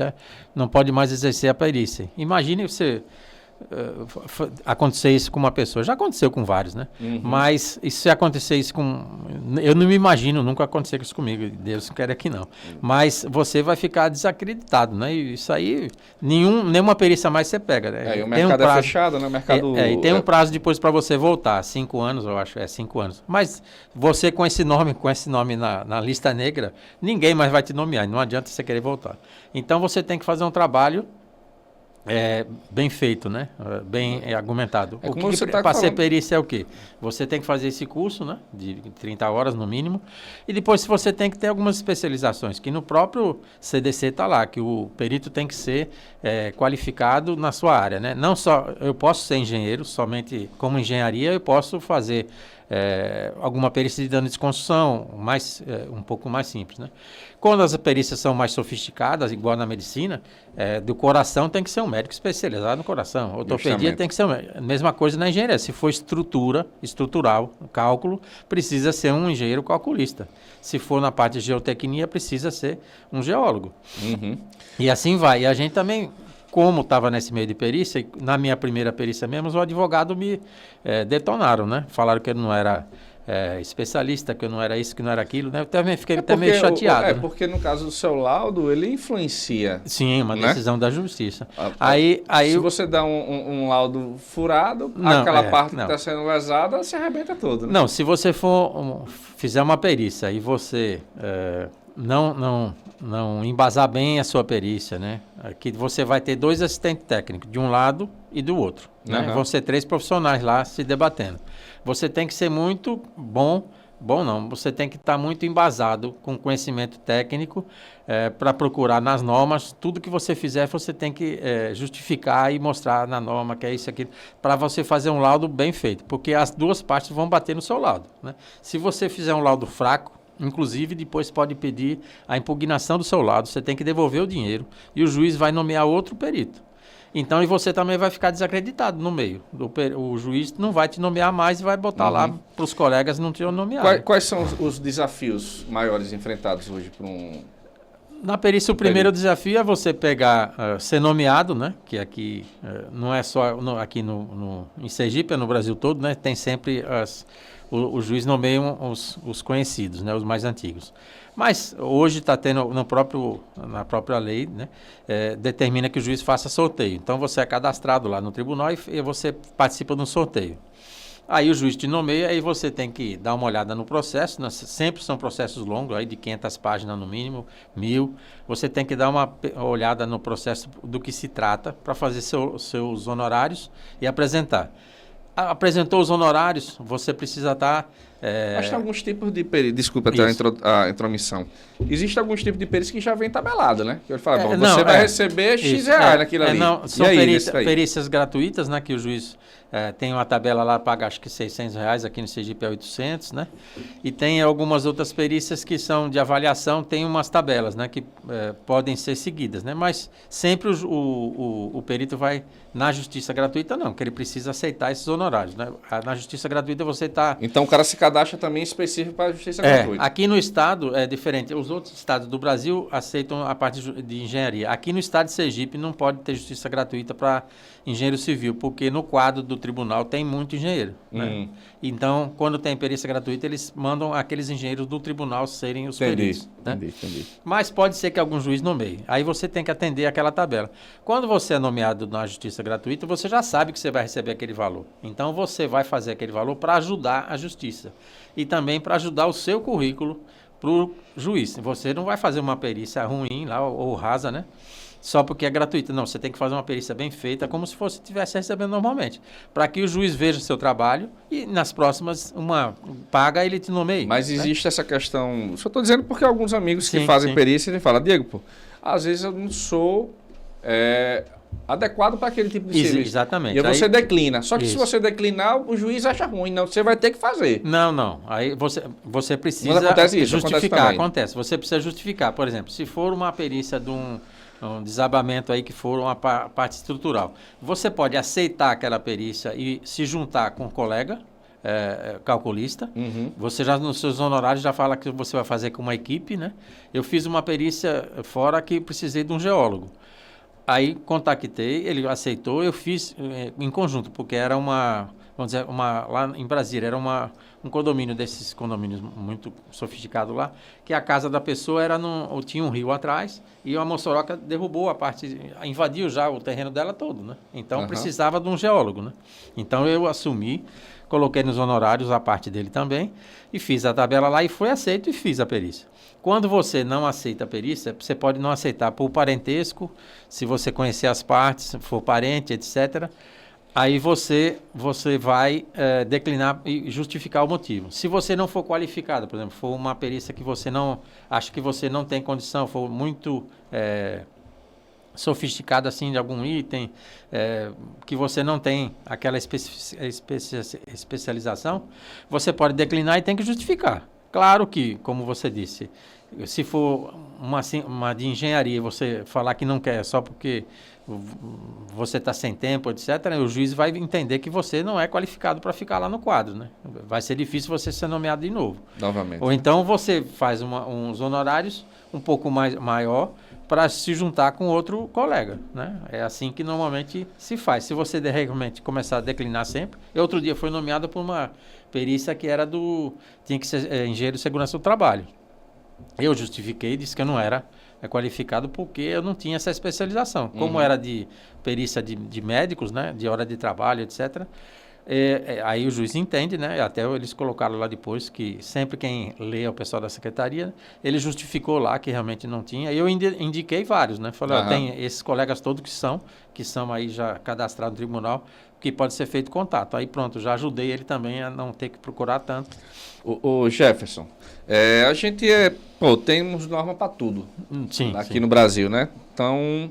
não pode mais exercer a perícia. Imagine você... acontecer isso com uma pessoa, já aconteceu com vários, né? Mas se acontecer isso eu não me imagino nunca acontecer isso comigo, Deus queira que não, mas você vai ficar desacreditado, né? E isso aí, nenhuma perícia mais você pega, né? E o mercado é fechado, né? O mercado... e tem um prazo depois para você voltar, 5 anos, eu acho, 5 anos, mas você com esse nome na lista negra, ninguém mais vai te nomear, não adianta você querer voltar. Então você tem que fazer um trabalho bem feito, né? Bem argumentado. Para ser perícia é o quê? Você tem que fazer esse curso, né? De 30 horas no mínimo. E depois você tem que ter algumas especializações, que no próprio CDC está lá, que o perito tem que ser qualificado na sua área, né? Não só, eu posso ser engenheiro, somente como engenharia eu posso fazer alguma perícia de dano de construção, um pouco mais simples, né? Quando as perícias são mais sofisticadas, igual na medicina, do coração tem que ser um médico especializado no coração. Ortopedia tem que ser a mesma coisa na engenharia. Se for estrutural, cálculo, precisa ser um engenheiro calculista. Se for na parte de geotecnia, precisa ser um geólogo. E assim vai. E a gente também... Como estava nesse meio de perícia, na minha primeira perícia mesmo, os advogados me detonaram, né? Falaram que eu não era especialista, que eu não era isso, que não era aquilo, né? Eu também fiquei até meio chateado. Né? Porque no caso do seu laudo, ele influencia. Sim, uma decisão da justiça. Se você dá um laudo furado, aquela parte que está sendo lesada, se arrebenta toda. Né? Não, se você fizer uma perícia e você... não embasar bem a sua perícia, né? Aqui você vai ter 2 assistentes técnicos, de um lado e do outro. Né? Vão ser 3 profissionais lá se debatendo. Você tem que ser muito você tem que estar muito embasado com conhecimento técnico para procurar nas normas. Tudo que você fizer, você tem que justificar e mostrar na norma que é isso e aquilo, para você fazer um laudo bem feito, porque as 2 partes vão bater no seu laudo. Né? Se você fizer um laudo fraco, inclusive, depois pode pedir a impugnação do seu laudo, você tem que devolver o dinheiro e o juiz vai nomear outro perito. Então, e você também vai ficar desacreditado no meio. O juiz não vai te nomear mais e vai botar lá para os colegas não te nomear. Quais são os desafios maiores enfrentados hoje para um... Na perícia, o primeiro desafio é você pegar, ser nomeado, né? Que aqui não é só aqui em Sergipe, é no Brasil todo, né? Tem sempre o juiz nomeia os conhecidos, né? Os mais antigos. Mas hoje está tendo na própria lei, né? Determina que o juiz faça sorteio. Então você é cadastrado lá no tribunal e você participa de um sorteio. Aí o juiz te nomeia, aí você tem que dar uma olhada no processo, né? Sempre são processos longos, aí de 500 páginas no mínimo, 1000. Você tem que dar uma olhada no processo do que se trata para fazer seus honorários e apresentar. Apresentou os honorários, você precisa estar... Mas tem alguns tipos de perícia, desculpa até a intromissão. Existem alguns tipos de perícia que já vem tabelado, né? Que ele fala, você vai receber X reais naquilo ali. São perícias gratuitas, né? Que o juiz tem uma tabela lá, paga acho que R$600, aqui no Sergipe é 800, né? E tem algumas outras perícias que são de avaliação, tem umas tabelas, né? Que podem ser seguidas, né? Mas sempre o perito vai na justiça gratuita, não, que ele precisa aceitar esses honorários, né? Na justiça gratuita você está... Então o cara se cadastra cadastro também específico para a justiça gratuita. Aqui no estado é diferente. Os outros estados do Brasil aceitam a parte de engenharia. Aqui no estado de Sergipe não pode ter justiça gratuita para engenheiro civil, porque no quadro do tribunal tem muito engenheiro. Né? Então, quando tem perícia gratuita, eles mandam aqueles engenheiros do tribunal serem os peritos. Né? Entendi. Mas pode ser que algum juiz nomeie. Aí você tem que atender aquela tabela. Quando você é nomeado na justiça gratuita, você já sabe que você vai receber aquele valor. Então, você vai fazer aquele valor para ajudar a justiça. E também para ajudar o seu currículo para o juiz. Você não vai fazer uma perícia ruim lá, ou rasa, né? Só porque é gratuita. Não, você tem que fazer uma perícia bem feita, como se fosse estivesse recebendo normalmente. Para que o juiz veja o seu trabalho e nas próximas, uma paga, ele te nomeie. Mas existe essa questão... Só estou dizendo porque alguns amigos que Sim, fazem sim. perícia, ele fala, Diego, pô, às vezes eu não sou adequado para aquele tipo de serviço. Exatamente. E aí você declina. Só que Isso. se você declinar, o juiz acha ruim. Não, você vai ter que fazer. Não. Aí você precisa Mas acontece isso, justificar. acontece Você precisa justificar. Por exemplo, se for uma perícia de um desabamento aí que for uma parte estrutural, você pode aceitar aquela perícia e se juntar com um colega calculista. Você já nos seus honorários já fala que você vai fazer com uma equipe, né? Eu fiz uma perícia fora que precisei de um geólogo. Aí contactei, ele aceitou, eu fiz em conjunto, porque era vamos dizer, lá em Brasília, era um condomínio desses condomínios muito sofisticados lá, que a casa da pessoa tinha um rio atrás e a Mossoroca derrubou a parte, invadiu já o terreno dela todo, né? Então precisava de um geólogo, né? Então eu assumi, coloquei nos honorários a parte dele também e fiz a tabela lá e foi aceito e fiz a perícia. Quando você não aceita a perícia, você pode não aceitar por parentesco, se você conhecer as partes, for parente, etc. Aí você vai declinar e justificar o motivo. Se você não for qualificado, por exemplo, for uma perícia que você não acha que você não tem condição, for muito sofisticado assim de algum item, que você não tem aquela especialização, você pode declinar e tem que justificar. Claro que, como você disse, se for uma de engenharia, você falar que não quer só porque você está sem tempo, etc., o juiz vai entender que você não é qualificado para ficar lá no quadro, né? Vai ser difícil você ser nomeado de novo. Novamente. Ou então você faz uns honorários um pouco maior para se juntar com outro colega, né? É assim que normalmente se faz. Se você realmente começar a declinar sempre... Outro dia foi nomeado por uma perícia que era tinha que ser engenheiro de segurança do trabalho. Eu justifiquei, disse que eu não era qualificado porque eu não tinha essa especialização. Como era de perícia de médicos, né, de hora de trabalho, etc., aí o juiz entende, né? Até eles colocaram lá depois que sempre quem lê é o pessoal da secretaria, ele justificou lá que realmente não tinha. E eu indiquei vários, né? Falei, tem esses colegas todos que são aí já cadastrados no tribunal, que pode ser feito contato. Aí pronto, já ajudei ele também a não ter que procurar tanto. O Jefferson, a gente temos norma para tudo aqui no Brasil, né? Então,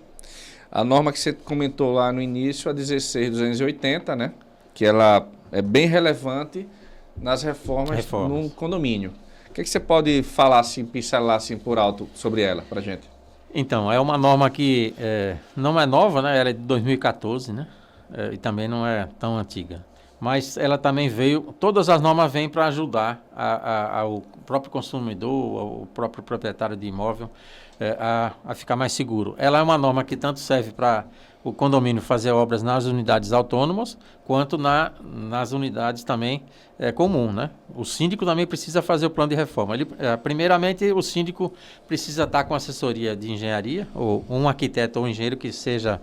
a norma que você comentou lá no início, a 16.280, né? Que ela é bem relevante nas reformas. No condomínio. O que você pode falar assim, pincelar assim por alto sobre ela para a gente? Então, é uma norma que não é nova, né? Ela é de 2014, né? E também não é tão antiga. Mas ela também todas as normas vêm para ajudar o próprio consumidor, o próprio proprietário de imóvel a ficar mais seguro. Ela é uma norma que tanto serve para o condomínio fazer obras nas unidades autônomas, quanto nas unidades também comum, né? O síndico também precisa fazer o plano de reforma. Primeiramente, o síndico precisa estar com assessoria de engenharia, ou um arquiteto ou engenheiro que seja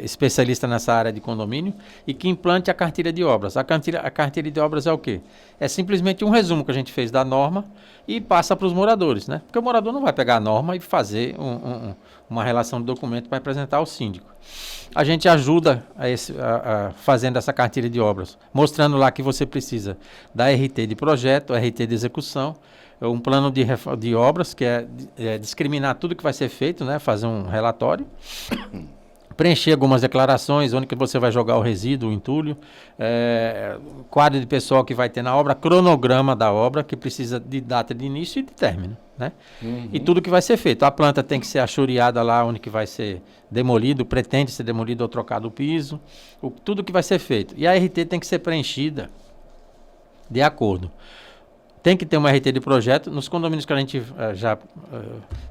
especialista nessa área de condomínio e que implante a carteira de obras. A carteira de obras é o quê? É simplesmente um resumo que a gente fez da norma e passa para os moradores, né? Porque o morador não vai pegar a norma e fazer uma relação de documento para apresentar ao síndico. A gente ajuda fazendo essa carteira de obras, mostrando lá que você precisa da RT de projeto, RT de execução, um plano de obras, que é discriminar tudo que vai ser feito, né? Fazer um relatório, preencher algumas declarações, onde que você vai jogar o resíduo, o entulho, quadro de pessoal que vai ter na obra, cronograma da obra, que precisa de data de início e de término, né? E tudo que vai ser feito. A planta tem que ser achoreada lá onde que vai ser demolido, pretende ser demolido ou trocado o piso, tudo que vai ser feito. E a RT tem que ser preenchida de acordo tem que ter uma RT de projeto. Nos condomínios que a gente já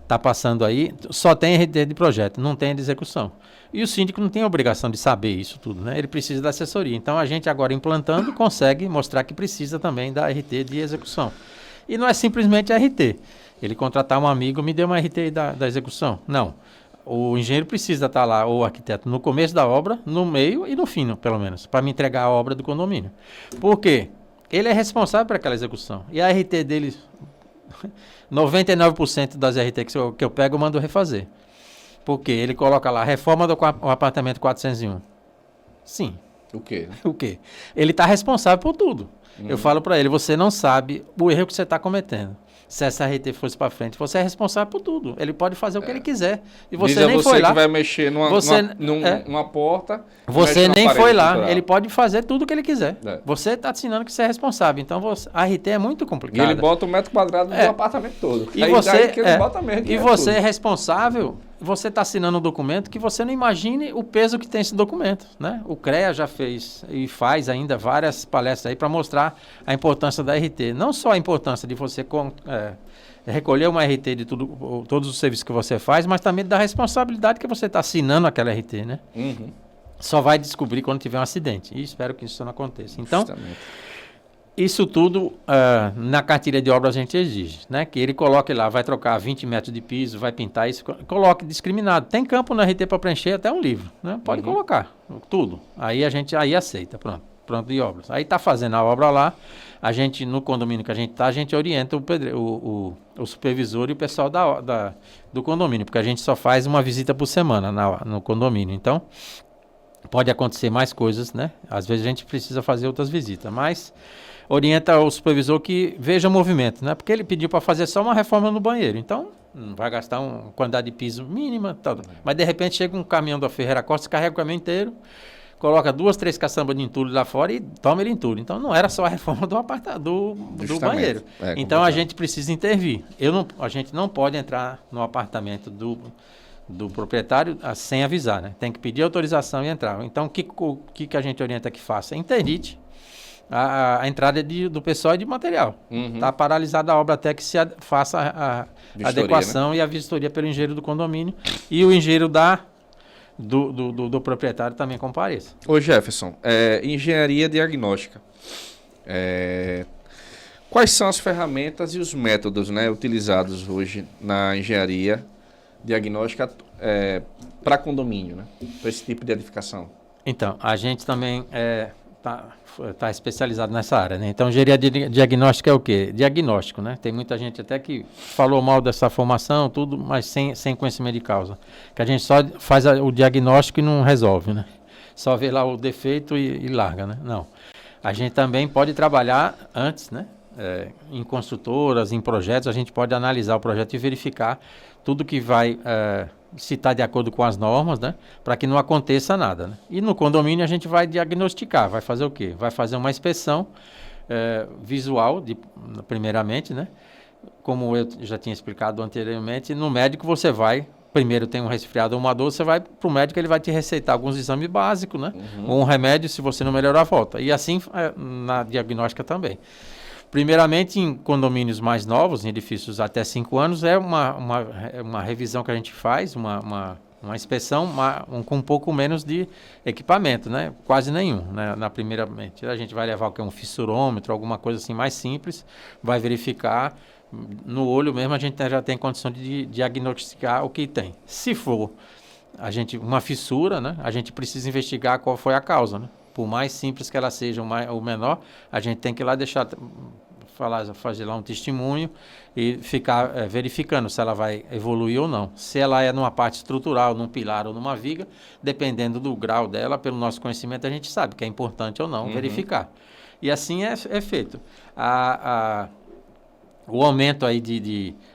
está passando aí, só tem RT de projeto, não tem de execução. E o síndico não tem a obrigação de saber isso tudo, né? Ele precisa da assessoria. Então, a gente agora implantando consegue mostrar que precisa também da RT de execução. E não é simplesmente a RT. Ele contratar um amigo, me deu uma RT da execução. Não. O engenheiro precisa estar lá, ou o arquiteto, no começo da obra, no meio e no fim, pelo menos, para me entregar a obra do condomínio. Por quê? Ele é responsável por aquela execução. E a RT dele, 99% das RT que eu pego, eu mando refazer. Porque ele coloca lá, reforma do apartamento 401. Sim. O quê? O quê? Ele está responsável por tudo. Eu falo para ele, você não sabe o erro que você está cometendo. Se essa RT fosse para frente, você é responsável por tudo. Ele pode fazer o que ele quiser. E você nem foi lá. Você que vai mexer numa porta. Você nem foi lá. Cultural. Ele pode fazer tudo o que ele quiser. Você está assinando que você é responsável. Então, a RT é muito complicada. E ele bota o metro quadrado do apartamento todo. E você é responsável. Você está assinando um documento que você não imagine o peso que tem esse documento, né? O CREA já fez e faz ainda várias palestras aí para mostrar a importância da RT. Não só a importância de você recolher uma RT de todos os serviços que você faz, mas também da responsabilidade que você está assinando aquela RT, né? Só vai descobrir quando tiver um acidente. E espero que isso não aconteça. Então, justamente. Isso tudo na cartilha de obra a gente exige, né? Que ele coloque lá, vai trocar 20 metros de piso, vai pintar isso, coloque discriminado. Tem campo na RT para preencher até um livro, né? Pode colocar tudo. Aí a gente aceita, pronto de obras. Aí está fazendo a obra lá, a gente no condomínio que a gente está, a gente orienta o supervisor e o pessoal do condomínio, porque a gente só faz uma visita por semana no condomínio. Então, pode acontecer mais coisas, né? Às vezes a gente precisa fazer outras visitas, mas orienta o supervisor que veja o movimento, né? Porque ele pediu para fazer só uma reforma no banheiro. Então, não vai gastar uma quantidade de piso mínima, tal. Mas de repente chega um caminhão da Ferreira Costa, carrega o caminhão inteiro, coloca 2, 3 caçambas de entulho lá fora e toma ele entulho. Então, não era só a reforma do banheiro. Então, a gente precisa intervir. A gente não pode entrar no apartamento do proprietário sem avisar, né? Tem que pedir autorização e entrar. Então, o que a gente orienta que faça? Interdite a entrada do pessoal e de material. Está paralisada a obra até que se faça a adequação, né? E a vistoria pelo engenheiro do condomínio e o engenheiro do proprietário também compareça. Ô Jefferson, engenharia diagnóstica. Quais são as ferramentas e os métodos, né, utilizados hoje na engenharia diagnóstica para condomínio, né? Para esse tipo de edificação? Então, a gente também está especializado nessa área, né? Então, engenharia diagnóstica é o quê? Diagnóstico, né? Tem muita gente até que falou mal dessa formação, tudo, mas sem conhecimento de causa. Que a gente só faz o diagnóstico e não resolve, né? Só vê lá o defeito e larga, né? Não. A gente também pode trabalhar antes, né? Em construtoras, em projetos, a gente pode analisar o projeto e verificar tudo que vai se está de acordo com as normas, né? Para que não aconteça nada, né? E no condomínio a gente vai diagnosticar, vai fazer o quê? Vai fazer uma inspeção visual, primeiramente, né? Como eu já tinha explicado anteriormente, no médico você vai, primeiro tem um resfriado ou uma dor, você vai para o médico, ele vai te receitar alguns exames básicos, né? Ou um remédio, se você não melhorar, volta. E assim na diagnóstica também. Primeiramente, em condomínios mais novos, em edifícios até 5 anos, é uma revisão que a gente faz, uma inspeção com um pouco menos de equipamento, né? Quase nenhum, né? Primeiramente, a gente vai levar um fissurômetro, alguma coisa assim mais simples, vai verificar, no olho mesmo a gente já tem condição de diagnosticar o que tem. Se for uma fissura, né? A gente precisa investigar qual foi a causa, né? Por mais simples que ela seja ou menor, a gente tem que ir lá fazer lá um testemunho e ficar verificando se ela vai evoluir ou não. Se ela é numa parte estrutural, num pilar ou numa viga, dependendo do grau dela, pelo nosso conhecimento, a gente sabe que é importante ou não verificar. E assim é feito. O aumento aí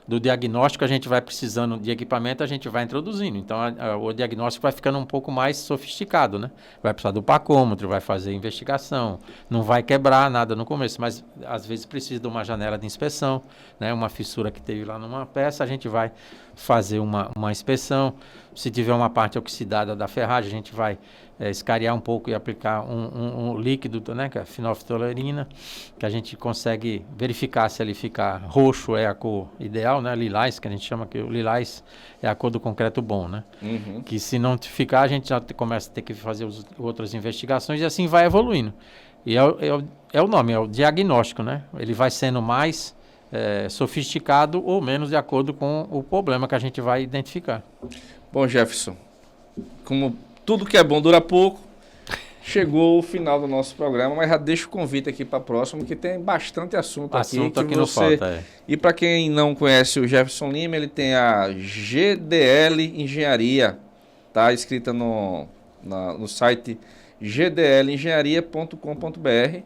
do diagnóstico, a gente vai precisando de equipamento, a gente vai introduzindo. Então, o diagnóstico vai ficando um pouco mais sofisticado, né? Vai precisar do pacômetro, vai fazer investigação, não vai quebrar nada no começo, mas às vezes precisa de uma janela de inspeção, né? Uma fissura que teve lá numa peça, a gente vai fazer uma inspeção. Se tiver uma parte oxidada da ferragem, a gente vai escariar um pouco e aplicar um líquido, né, que é a fenolftolerina, que a gente consegue verificar se ele ficar roxo é a cor ideal, né, lilás, que a gente chama que o lilás é a cor do concreto bom, né? Que se não ficar, a gente já começa a ter que fazer outras investigações e assim vai evoluindo. E é o nome, é o diagnóstico, né? Ele vai sendo mais sofisticado ou menos de acordo com o problema que a gente vai identificar. Bom, Jefferson, como tudo que é bom dura pouco, chegou o final do nosso programa, mas já deixo o convite aqui para o próximo, que tem bastante assunto aqui que não falta, E para quem não conhece o Jefferson Lima, ele tem a GDL Engenharia, tá escrita no site gdlengenharia.com.br,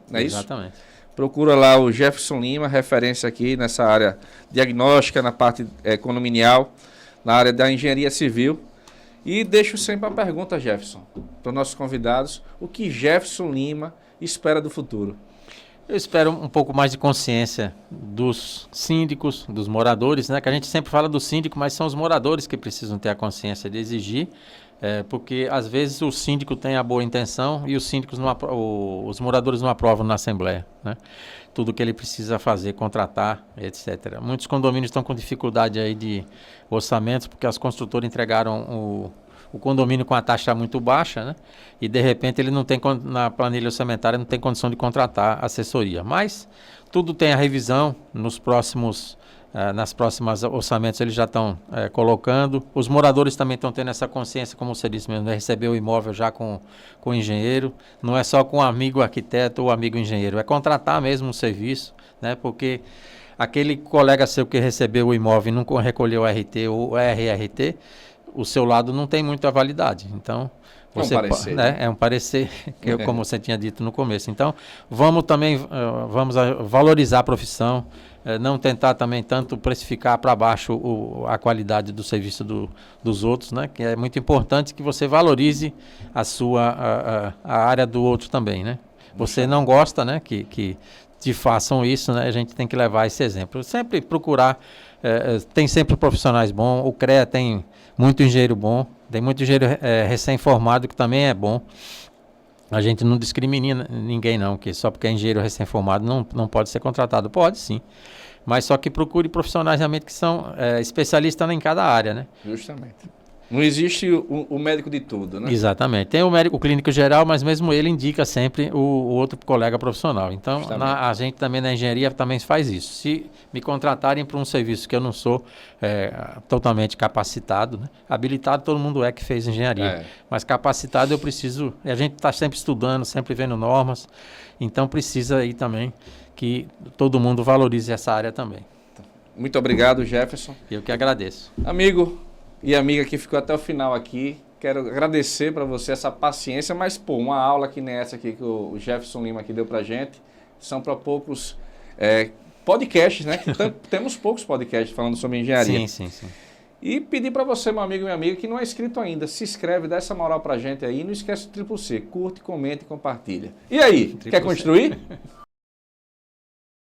não é isso? Exatamente. Procura lá o Jefferson Lima, referência aqui nessa área diagnóstica, na parte condominial, na área da engenharia civil. E deixo sempre a pergunta, Jefferson, para os nossos convidados, o que Jefferson Lima espera do futuro? Eu espero um pouco mais de consciência dos síndicos, dos moradores, né? Que a gente sempre fala do síndico, mas são os moradores que precisam ter a consciência de exigir, porque às vezes o síndico tem a boa intenção e os moradores não aprovam na Assembleia, né? Tudo que ele precisa fazer, contratar, etc. Muitos condomínios estão com dificuldade aí de orçamentos porque as construtoras entregaram o condomínio com a taxa muito baixa, né? E de repente ele não tem, na planilha orçamentária, não tem condição de contratar assessoria. Mas tudo tem a revisão nas próximas orçamentos eles já estão colocando. Os moradores também estão tendo essa consciência, como você disse mesmo, né? Receber o imóvel já com o engenheiro. Não é só com o amigo arquiteto ou amigo engenheiro, é contratar mesmo um serviço, né? Porque aquele colega seu que recebeu o imóvel e não recolheu o RT ou o RRT, o seu lado não tem muita validade. Então, você parecer, né? É um parecer, como você tinha dito no começo. Então, vamos também valorizar a profissão, não tentar também tanto precificar para baixo a qualidade do serviço dos outros, né? Que é muito importante que você valorize a área do outro também, né? Você não gosta, né? Que te façam isso, né? A gente tem que levar esse exemplo. Sempre procurar, tem sempre profissionais bons, o CREA tem muito engenheiro bom, tem muito engenheiro recém-formado que também é bom. A gente não discrimina ninguém não, que só porque é engenheiro recém-formado não pode ser contratado. Pode sim, mas só que procure profissionais realmente que são especialistas em cada área, né? Justamente. Não existe o médico de tudo, né? Exatamente. Tem o médico clínico geral, mas mesmo ele indica sempre o outro colega profissional. Então, a gente também na engenharia também faz isso. Se me contratarem para um serviço que eu não sou totalmente capacitado, né? Habilitado todo mundo que fez engenharia. Mas capacitado eu preciso... A gente está sempre estudando, sempre vendo normas. Então, precisa aí também que todo mundo valorize essa área também. Muito obrigado, Jefferson. Eu que agradeço. Amigo e amiga que ficou até o final aqui, quero agradecer para você essa paciência, mas uma aula que nem essa aqui que o Jefferson Lima aqui deu pra gente, são para poucos podcasts, né? Temos poucos podcasts falando sobre engenharia. Sim. E pedir para você, meu amigo e minha amiga, que não é inscrito ainda, se inscreve, dá essa moral pra gente aí, não esquece do C, curte, comente e compartilha. E aí, quer construir?